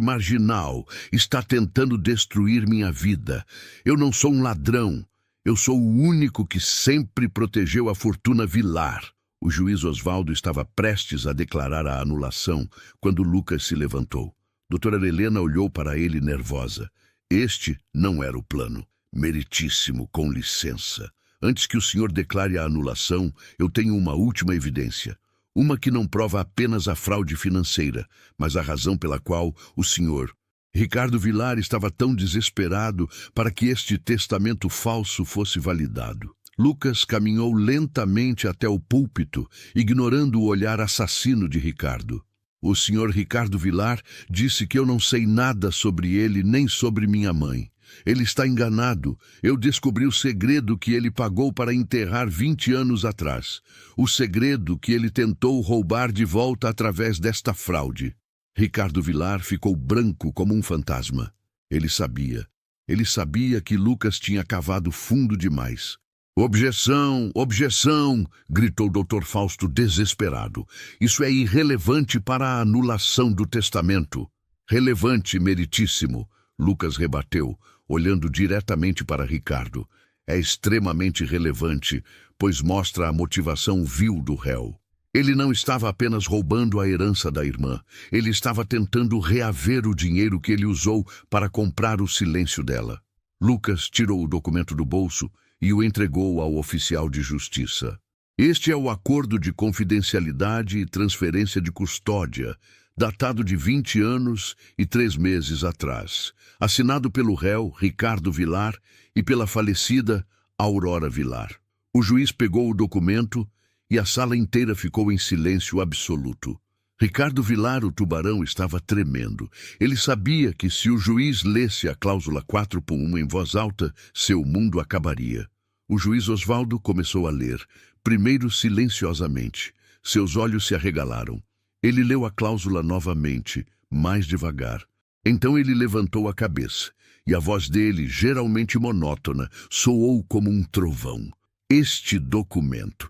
marginal, está tentando destruir minha vida. Eu não sou um ladrão. Eu sou o único que sempre protegeu a fortuna Vilar. O juiz Osvaldo estava prestes a declarar a anulação quando Lucas se levantou. Doutora Helena olhou para ele nervosa. Este não era o plano. Meritíssimo, com licença. Antes que o senhor declare a anulação, eu tenho uma última evidência. Uma que não prova apenas a fraude financeira, mas a razão pela qual o senhor Ricardo Vilar estava tão desesperado para que este testamento falso fosse validado. Lucas caminhou lentamente até o púlpito, ignorando o olhar assassino de Ricardo. O senhor Ricardo Vilar disse que eu não sei nada sobre ele nem sobre minha mãe. Ele está enganado. Eu descobri o segredo que ele pagou para enterrar 20 anos atrás. O segredo que ele tentou roubar de volta através desta fraude. Ricardo Vilar ficou branco como um fantasma. Ele sabia que Lucas tinha cavado fundo demais. Objeção, objeção, gritou o Dr. Fausto desesperado. Isso é irrelevante para a anulação do testamento. Relevante, meritíssimo, Lucas rebateu, olhando diretamente para Ricardo. É extremamente relevante, pois mostra a motivação vil do réu. Ele não estava apenas roubando a herança da irmã. Ele estava tentando reaver o dinheiro que ele usou para comprar o silêncio dela. Lucas tirou o documento do bolso e o entregou ao oficial de justiça. Este é o acordo de confidencialidade e transferência de custódia, datado de 20 anos e 3 meses atrás, assinado pelo réu Ricardo Vilar e pela falecida Aurora Vilar. O juiz pegou o documento e a sala inteira ficou em silêncio absoluto. Ricardo Vilar, o tubarão, estava tremendo. Ele sabia que se o juiz lesse a cláusula 4.1 em voz alta, seu mundo acabaria. O juiz Osvaldo começou a ler, primeiro silenciosamente. Seus olhos se arregalaram. Ele leu a cláusula novamente, mais devagar. Então ele levantou a cabeça, e a voz dele, geralmente monótona, soou como um trovão. Este documento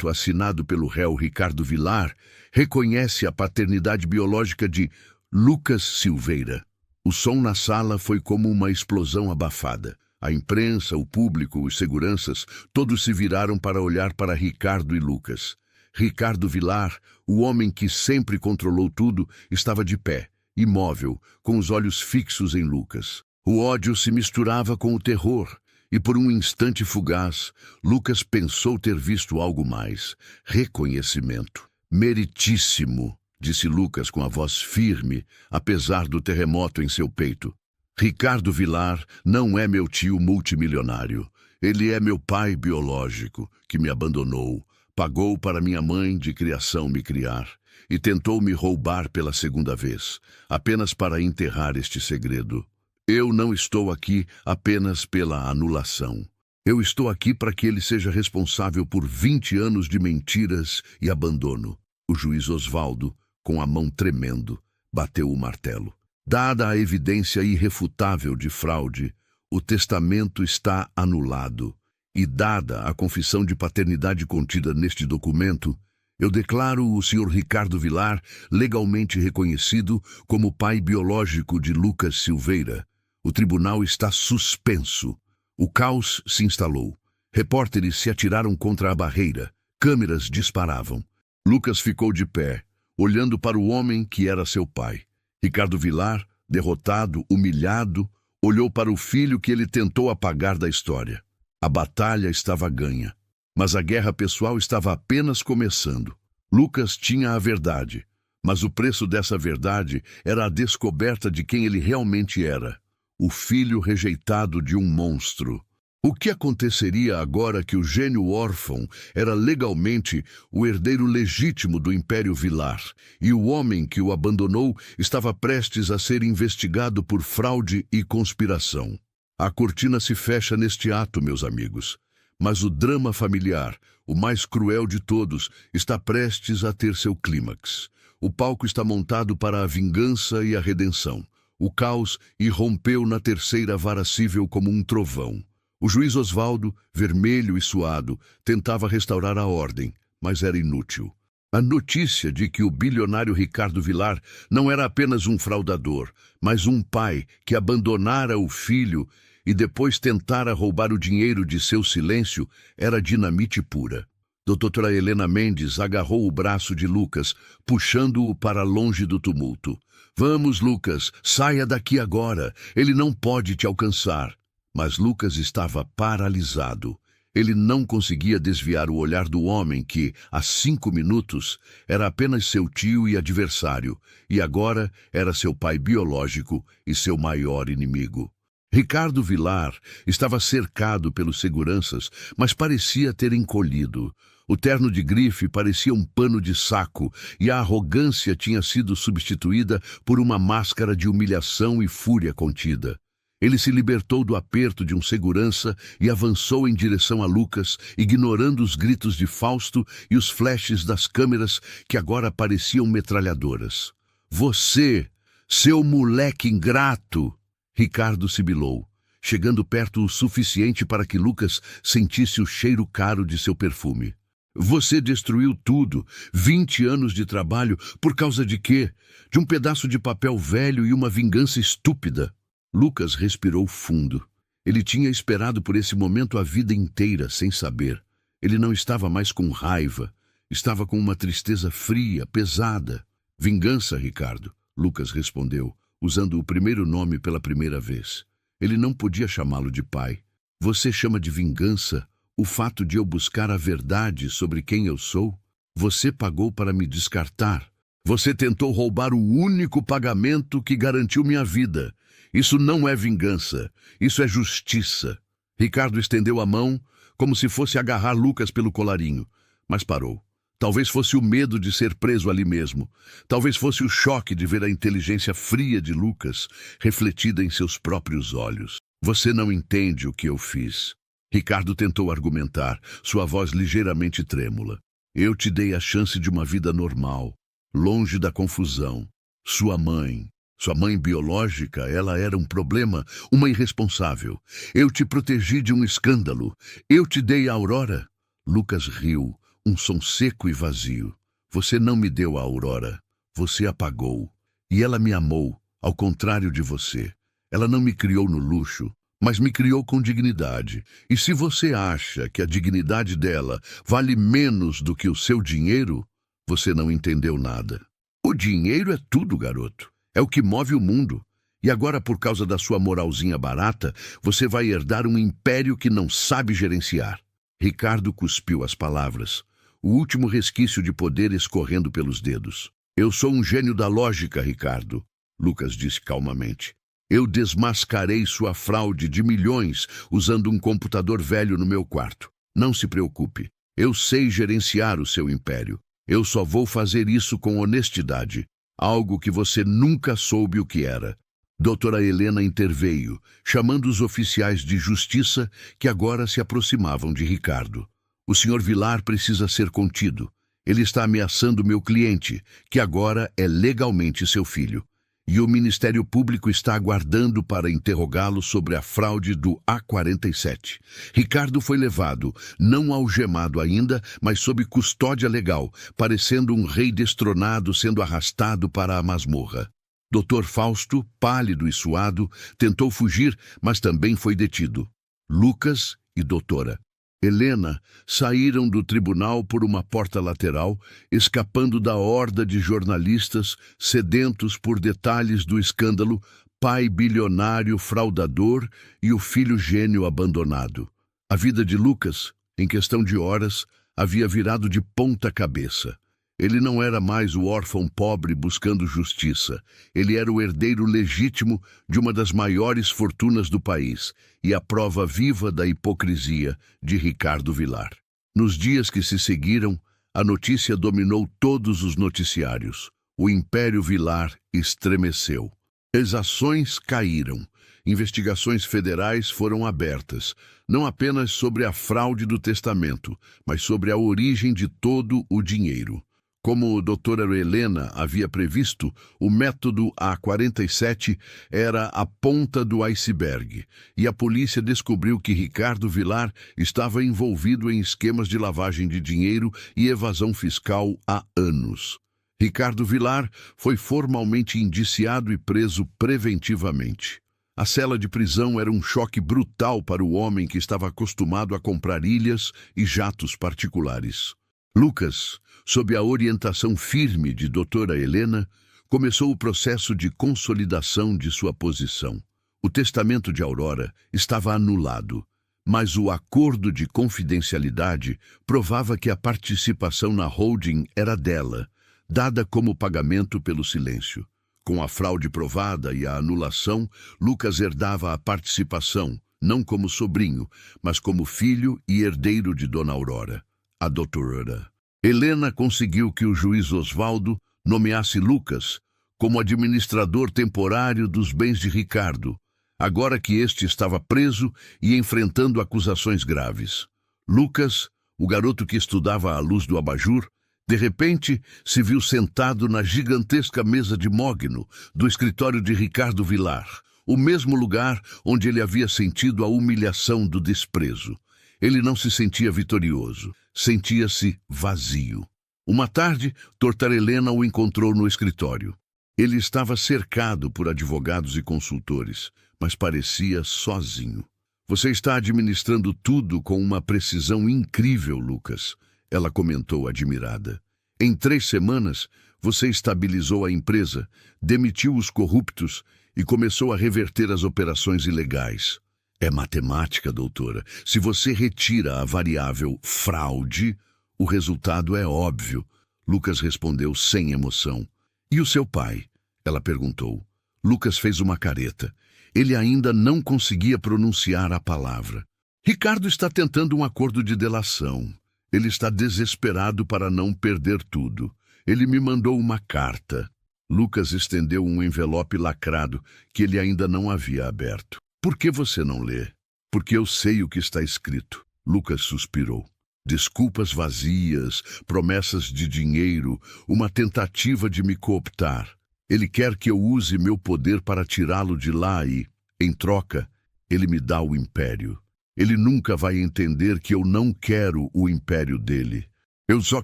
assinado pelo réu Ricardo Vilar reconhece a paternidade biológica de Lucas Silveira. O som na sala foi como uma explosão abafada. A imprensa, o público, os seguranças, todos se viraram para olhar para Ricardo e Lucas. Ricardo Vilar, o homem que sempre controlou tudo, estava de pé, imóvel, com os olhos fixos em Lucas. O ódio se misturava com o terror. E por um instante fugaz, Lucas pensou ter visto algo mais. Reconhecimento. Meritíssimo, disse Lucas com a voz firme, apesar do terremoto em seu peito. Ricardo Vilar não é meu tio multimilionário. Ele é meu pai biológico, que me abandonou, pagou para minha mãe de criação me criar e tentou me roubar pela segunda vez, apenas para enterrar este segredo. Eu não estou aqui apenas pela anulação. Eu estou aqui para que ele seja responsável por 20 anos de mentiras e abandono. O juiz Osvaldo, com a mão tremendo, bateu o martelo. Dada a evidência irrefutável de fraude, o testamento está anulado. E dada a confissão de paternidade contida neste documento, eu declaro o Sr. Ricardo Vilar legalmente reconhecido como pai biológico de Lucas Silveira. O tribunal está suspenso. O caos se instalou. Repórteres se atiraram contra a barreira. Câmeras disparavam. Lucas ficou de pé, olhando para o homem que era seu pai. Ricardo Vilar, derrotado, humilhado, olhou para o filho que ele tentou apagar da história. A batalha estava ganha, mas a guerra pessoal estava apenas começando. Lucas tinha a verdade, mas o preço dessa verdade era a descoberta de quem ele realmente era. O filho rejeitado de um monstro. O que aconteceria agora que o gênio órfão era legalmente o herdeiro legítimo do Império Vilar e o homem que o abandonou estava prestes a ser investigado por fraude e conspiração? A cortina se fecha neste ato, meus amigos, mas o drama familiar, o mais cruel de todos, está prestes a ter seu clímax. O palco está montado para a vingança e a redenção. O caos irrompeu na terceira vara cível como um trovão. O juiz Osvaldo, vermelho e suado, tentava restaurar a ordem, mas era inútil. A notícia de que o bilionário Ricardo Vilar não era apenas um fraudador, mas um pai que abandonara o filho e depois tentara roubar o dinheiro de seu silêncio era dinamite pura. Doutora Helena Mendes agarrou o braço de Lucas, puxando-o para longe do tumulto. Vamos, Lucas, saia daqui agora. Ele não pode te alcançar. Mas Lucas estava paralisado. Ele não conseguia desviar o olhar do homem que, há 5 minutos, era apenas seu tio e adversário, e agora era seu pai biológico e seu maior inimigo. Ricardo Vilar estava cercado pelos seguranças, mas parecia ter encolhido. O terno de grife parecia um pano de saco e a arrogância tinha sido substituída por uma máscara de humilhação e fúria contida. Ele se libertou do aperto de um segurança e avançou em direção a Lucas, ignorando os gritos de Fausto e os flashes das câmeras que agora pareciam metralhadoras. Você, seu moleque ingrato! Ricardo sibilou, chegando perto o suficiente para que Lucas sentisse o cheiro caro de seu perfume. Você destruiu tudo, 20 anos de trabalho, por causa de quê? De um pedaço de papel velho e uma vingança estúpida. Lucas respirou fundo. Ele tinha esperado por esse momento a vida inteira, sem saber. Ele não estava mais com raiva. Estava com uma tristeza fria, pesada. Vingança, Ricardo, Lucas respondeu, usando o primeiro nome pela primeira vez. Ele não podia chamá-lo de pai. Você chama de vingança o fato de eu buscar a verdade sobre quem eu sou? Você pagou para me descartar. Você tentou roubar o único pagamento que garantiu minha vida. Isso não é vingança, isso é justiça. Ricardo estendeu a mão, como se fosse agarrar Lucas pelo colarinho, mas parou. Talvez fosse o medo de ser preso ali mesmo. Talvez fosse o choque de ver a inteligência fria de Lucas refletida em seus próprios olhos. Você não entende o que eu fiz. Ricardo tentou argumentar, sua voz ligeiramente trêmula. Eu te dei a chance de uma vida normal, longe da confusão. Sua mãe biológica, ela era um problema, uma irresponsável. Eu te protegi de um escândalo. Eu te dei a Aurora. Lucas riu, um som seco e vazio. Você não me deu a Aurora. Você apagou. E ela me amou, ao contrário de você. Ela não me criou no luxo, mas me criou com dignidade. E se você acha que a dignidade dela vale menos do que o seu dinheiro, você não entendeu nada. O dinheiro é tudo, garoto. É o que move o mundo. E agora, por causa da sua moralzinha barata, você vai herdar um império que não sabe gerenciar. Ricardo cuspiu as palavras, o último resquício de poder escorrendo pelos dedos. Eu sou um gênio da lógica, Ricardo, Lucas disse calmamente. Eu desmascarei sua fraude de milhões usando um computador velho no meu quarto. Não se preocupe. Eu sei gerenciar o seu império. Eu só vou fazer isso com honestidade, algo que você nunca soube o que era. Doutora Helena interveio, chamando os oficiais de justiça que agora se aproximavam de Ricardo. O Sr. Vilar precisa ser contido. Ele está ameaçando meu cliente, que agora é legalmente seu filho. E o Ministério Público está aguardando para interrogá-lo sobre a fraude do A47. Ricardo foi levado, não algemado ainda, mas sob custódia legal, parecendo um rei destronado sendo arrastado para a masmorra. Dr. Fausto, pálido e suado, tentou fugir, mas também foi detido. Lucas e doutora Helena saíram do tribunal por uma porta lateral, escapando da horda de jornalistas sedentos por detalhes do escândalo, pai bilionário fraudador e o filho gênio abandonado. A vida de Lucas, em questão de horas, havia virado de ponta cabeça. Ele não era mais o órfão pobre buscando justiça. Ele era o herdeiro legítimo de uma das maiores fortunas do país e a prova viva da hipocrisia de Ricardo Vilar. Nos dias que se seguiram, a notícia dominou todos os noticiários. O Império Vilar estremeceu. Exações caíram. Investigações federais foram abertas, não apenas sobre a fraude do testamento, mas sobre a origem de todo o dinheiro. Como a doutora Helena havia previsto, o método A47 era a ponta do iceberg, e a polícia descobriu que Ricardo Vilar estava envolvido em esquemas de lavagem de dinheiro e evasão fiscal há anos. Ricardo Vilar foi formalmente indiciado e preso preventivamente. A cela de prisão era um choque brutal para o homem que estava acostumado a comprar ilhas e jatos particulares. Lucas, sob a orientação firme de doutora Helena, começou o processo de consolidação de sua posição. O testamento de Aurora estava anulado, mas o acordo de confidencialidade provava que a participação na holding era dela, dada como pagamento pelo silêncio. Com a fraude provada e a anulação, Lucas herdava a participação, não como sobrinho, mas como filho e herdeiro de Dona Aurora, a doutora. Helena conseguiu que o juiz Osvaldo nomeasse Lucas como administrador temporário dos bens de Ricardo, agora que este estava preso e enfrentando acusações graves. Lucas, o garoto que estudava à luz do abajur, de repente se viu sentado na gigantesca mesa de mogno do escritório de Ricardo Vilar, o mesmo lugar onde ele havia sentido a humilhação do desprezo. Ele não se sentia vitorioso, sentia-se vazio. Uma tarde, doutora Helena o encontrou no escritório. Ele estava cercado por advogados e consultores, mas parecia sozinho. Você está administrando tudo com uma precisão incrível, Lucas, ela comentou admirada. Em 3 semanas, você estabilizou a empresa, demitiu os corruptos e começou a reverter as operações ilegais. É matemática, doutora. Se você retira a variável fraude, o resultado é óbvio. Lucas respondeu sem emoção. E o seu pai? Ela perguntou. Lucas fez uma careta. Ele ainda não conseguia pronunciar a palavra. Ricardo está tentando um acordo de delação. Ele está desesperado para não perder tudo. Ele me mandou uma carta. Lucas estendeu um envelope lacrado que ele ainda não havia aberto. Por que você não lê? Porque eu sei o que está escrito. Lucas suspirou. Desculpas vazias, promessas de dinheiro, uma tentativa de me cooptar. Ele quer que eu use meu poder para tirá-lo de lá e, em troca, ele me dá o império. Ele nunca vai entender que eu não quero o império dele. Eu só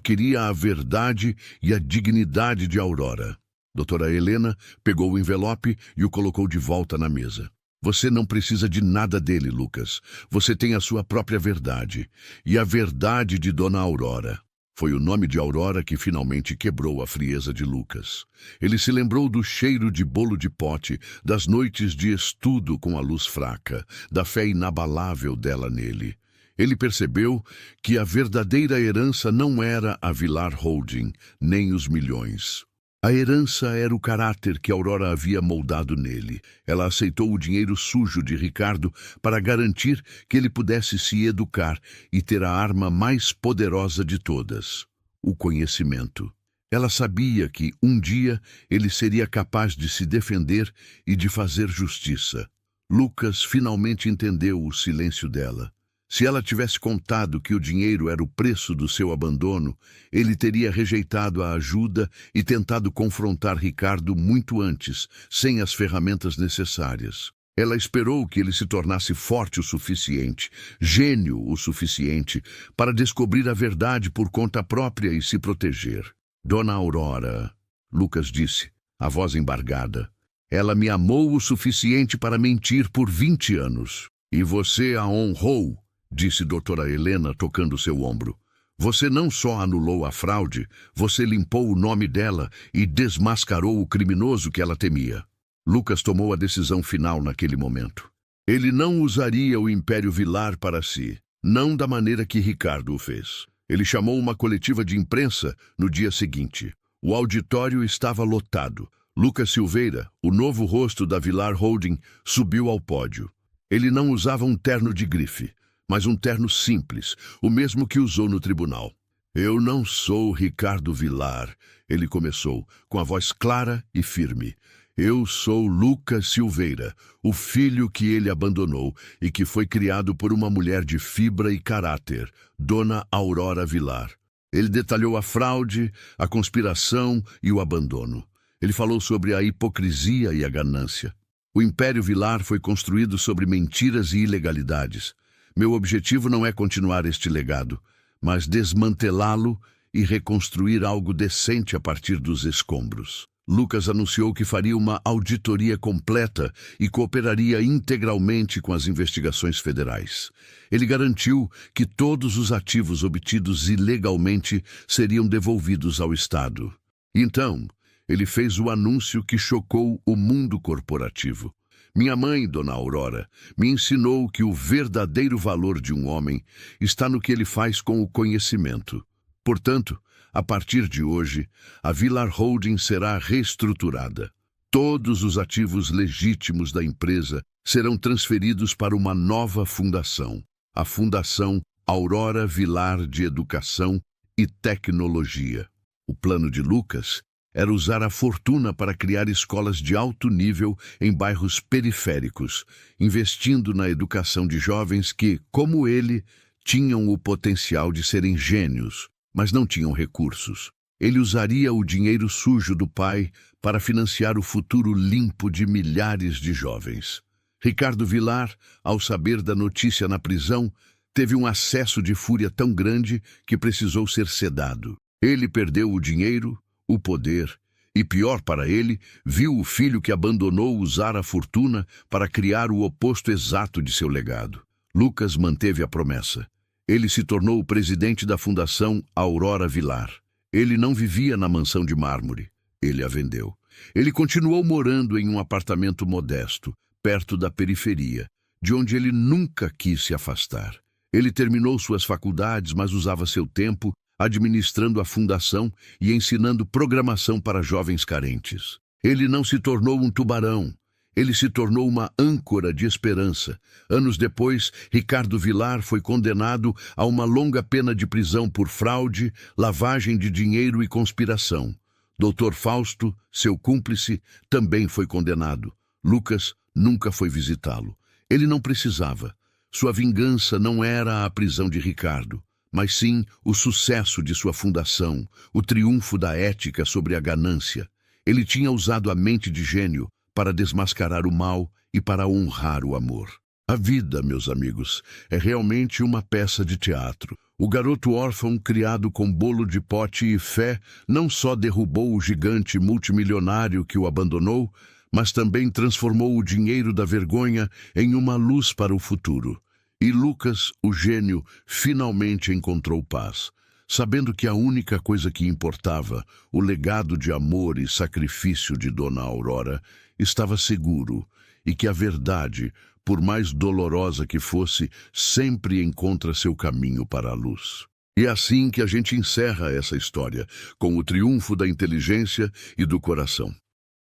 queria a verdade e a dignidade de Aurora. Doutora Helena pegou o envelope e o colocou de volta na mesa. Você não precisa de nada dele, Lucas. Você tem a sua própria verdade. E a verdade de Dona Aurora. Foi o nome de Aurora que finalmente quebrou a frieza de Lucas. Ele se lembrou do cheiro de bolo de pote, das noites de estudo com a luz fraca, da fé inabalável dela nele. Ele percebeu que a verdadeira herança não era a Vilar Holding, nem os milhões. A herança era o caráter que Aurora havia moldado nele. Ela aceitou o dinheiro sujo de Ricardo para garantir que ele pudesse se educar e ter a arma mais poderosa de todas, o conhecimento. Ela sabia que, um dia, ele seria capaz de se defender e de fazer justiça. Lucas finalmente entendeu o silêncio dela. Se ela tivesse contado que o dinheiro era o preço do seu abandono, ele teria rejeitado a ajuda e tentado confrontar Ricardo muito antes, sem as ferramentas necessárias. Ela esperou que ele se tornasse forte o suficiente, gênio o suficiente, para descobrir a verdade por conta própria e se proteger. Dona Aurora, Lucas disse, a voz embargada, ela me amou o suficiente para mentir por 20 anos. E você a honrou, disse doutora Helena tocando seu ombro. Você não só anulou a fraude, você limpou o nome dela e desmascarou o criminoso que ela temia. Lucas tomou a decisão final naquele momento. Ele não usaria o Império Vilar para si, não da maneira que Ricardo o fez. Ele chamou uma coletiva de imprensa no dia seguinte. O auditório estava lotado. Lucas Silveira, o novo rosto da Vilar Holding, subiu ao pódio. Ele não usava um terno de grife, mas um terno simples, o mesmo que usou no tribunal. Eu não sou Ricardo Vilar, ele começou, com a voz clara e firme. Eu sou Lucas Silveira, o filho que ele abandonou e que foi criado por uma mulher de fibra e caráter, Dona Aurora Vilar. Ele detalhou a fraude, a conspiração e o abandono. Ele falou sobre a hipocrisia e a ganância. O Império Vilar foi construído sobre mentiras e ilegalidades. Meu objetivo não é continuar este legado, mas desmantelá-lo e reconstruir algo decente a partir dos escombros. Lucas anunciou que faria uma auditoria completa e cooperaria integralmente com as investigações federais. Ele garantiu que todos os ativos obtidos ilegalmente seriam devolvidos ao Estado. Então, ele fez o anúncio que chocou o mundo corporativo. Minha mãe, Dona Aurora, me ensinou que o verdadeiro valor de um homem está no que ele faz com o conhecimento. Portanto, a partir de hoje, a Vilar Holding será reestruturada. Todos os ativos legítimos da empresa serão transferidos para uma nova fundação, a Fundação Aurora Vilar de Educação e Tecnologia. O plano de Lucas era usar a fortuna para criar escolas de alto nível em bairros periféricos, investindo na educação de jovens que, como ele, tinham o potencial de serem gênios, mas não tinham recursos. Ele usaria o dinheiro sujo do pai para financiar o futuro limpo de milhares de jovens. Ricardo Vilar, ao saber da notícia na prisão, teve um acesso de fúria tão grande que precisou ser sedado. Ele perdeu o dinheiro, o poder e, pior para ele, viu o filho que abandonou usar a fortuna para criar o oposto exato de seu legado. Lucas manteve a promessa. Ele se tornou o presidente da Fundação Aurora Vilar. Ele não vivia na mansão de mármore. Ele a vendeu. Ele continuou morando em um apartamento modesto, perto da periferia, de onde ele nunca quis se afastar. Ele terminou suas faculdades, mas usava seu tempo administrando a fundação e ensinando programação para jovens carentes. Ele não se tornou um tubarão. Ele se tornou uma âncora de esperança. Anos depois, Ricardo Vilar foi condenado a uma longa pena de prisão por fraude, lavagem de dinheiro e conspiração. Dr. Fausto, seu cúmplice, também foi condenado. Lucas nunca foi visitá-lo. Ele não precisava. Sua vingança não era a prisão de Ricardo, mas sim o sucesso de sua fundação, o triunfo da ética sobre a ganância. Ele tinha usado a mente de gênio para desmascarar o mal e para honrar o amor. A vida, meus amigos, é realmente uma peça de teatro. O garoto órfão, criado com bolo de pote e fé, não só derrubou o gigante multimilionário que o abandonou, mas também transformou o dinheiro da vergonha em uma luz para o futuro. E Lucas, o gênio, finalmente encontrou paz, sabendo que a única coisa que importava, o legado de amor e sacrifício de Dona Aurora, estava seguro, e que a verdade, por mais dolorosa que fosse, sempre encontra seu caminho para a luz. E é assim que a gente encerra essa história, com o triunfo da inteligência e do coração.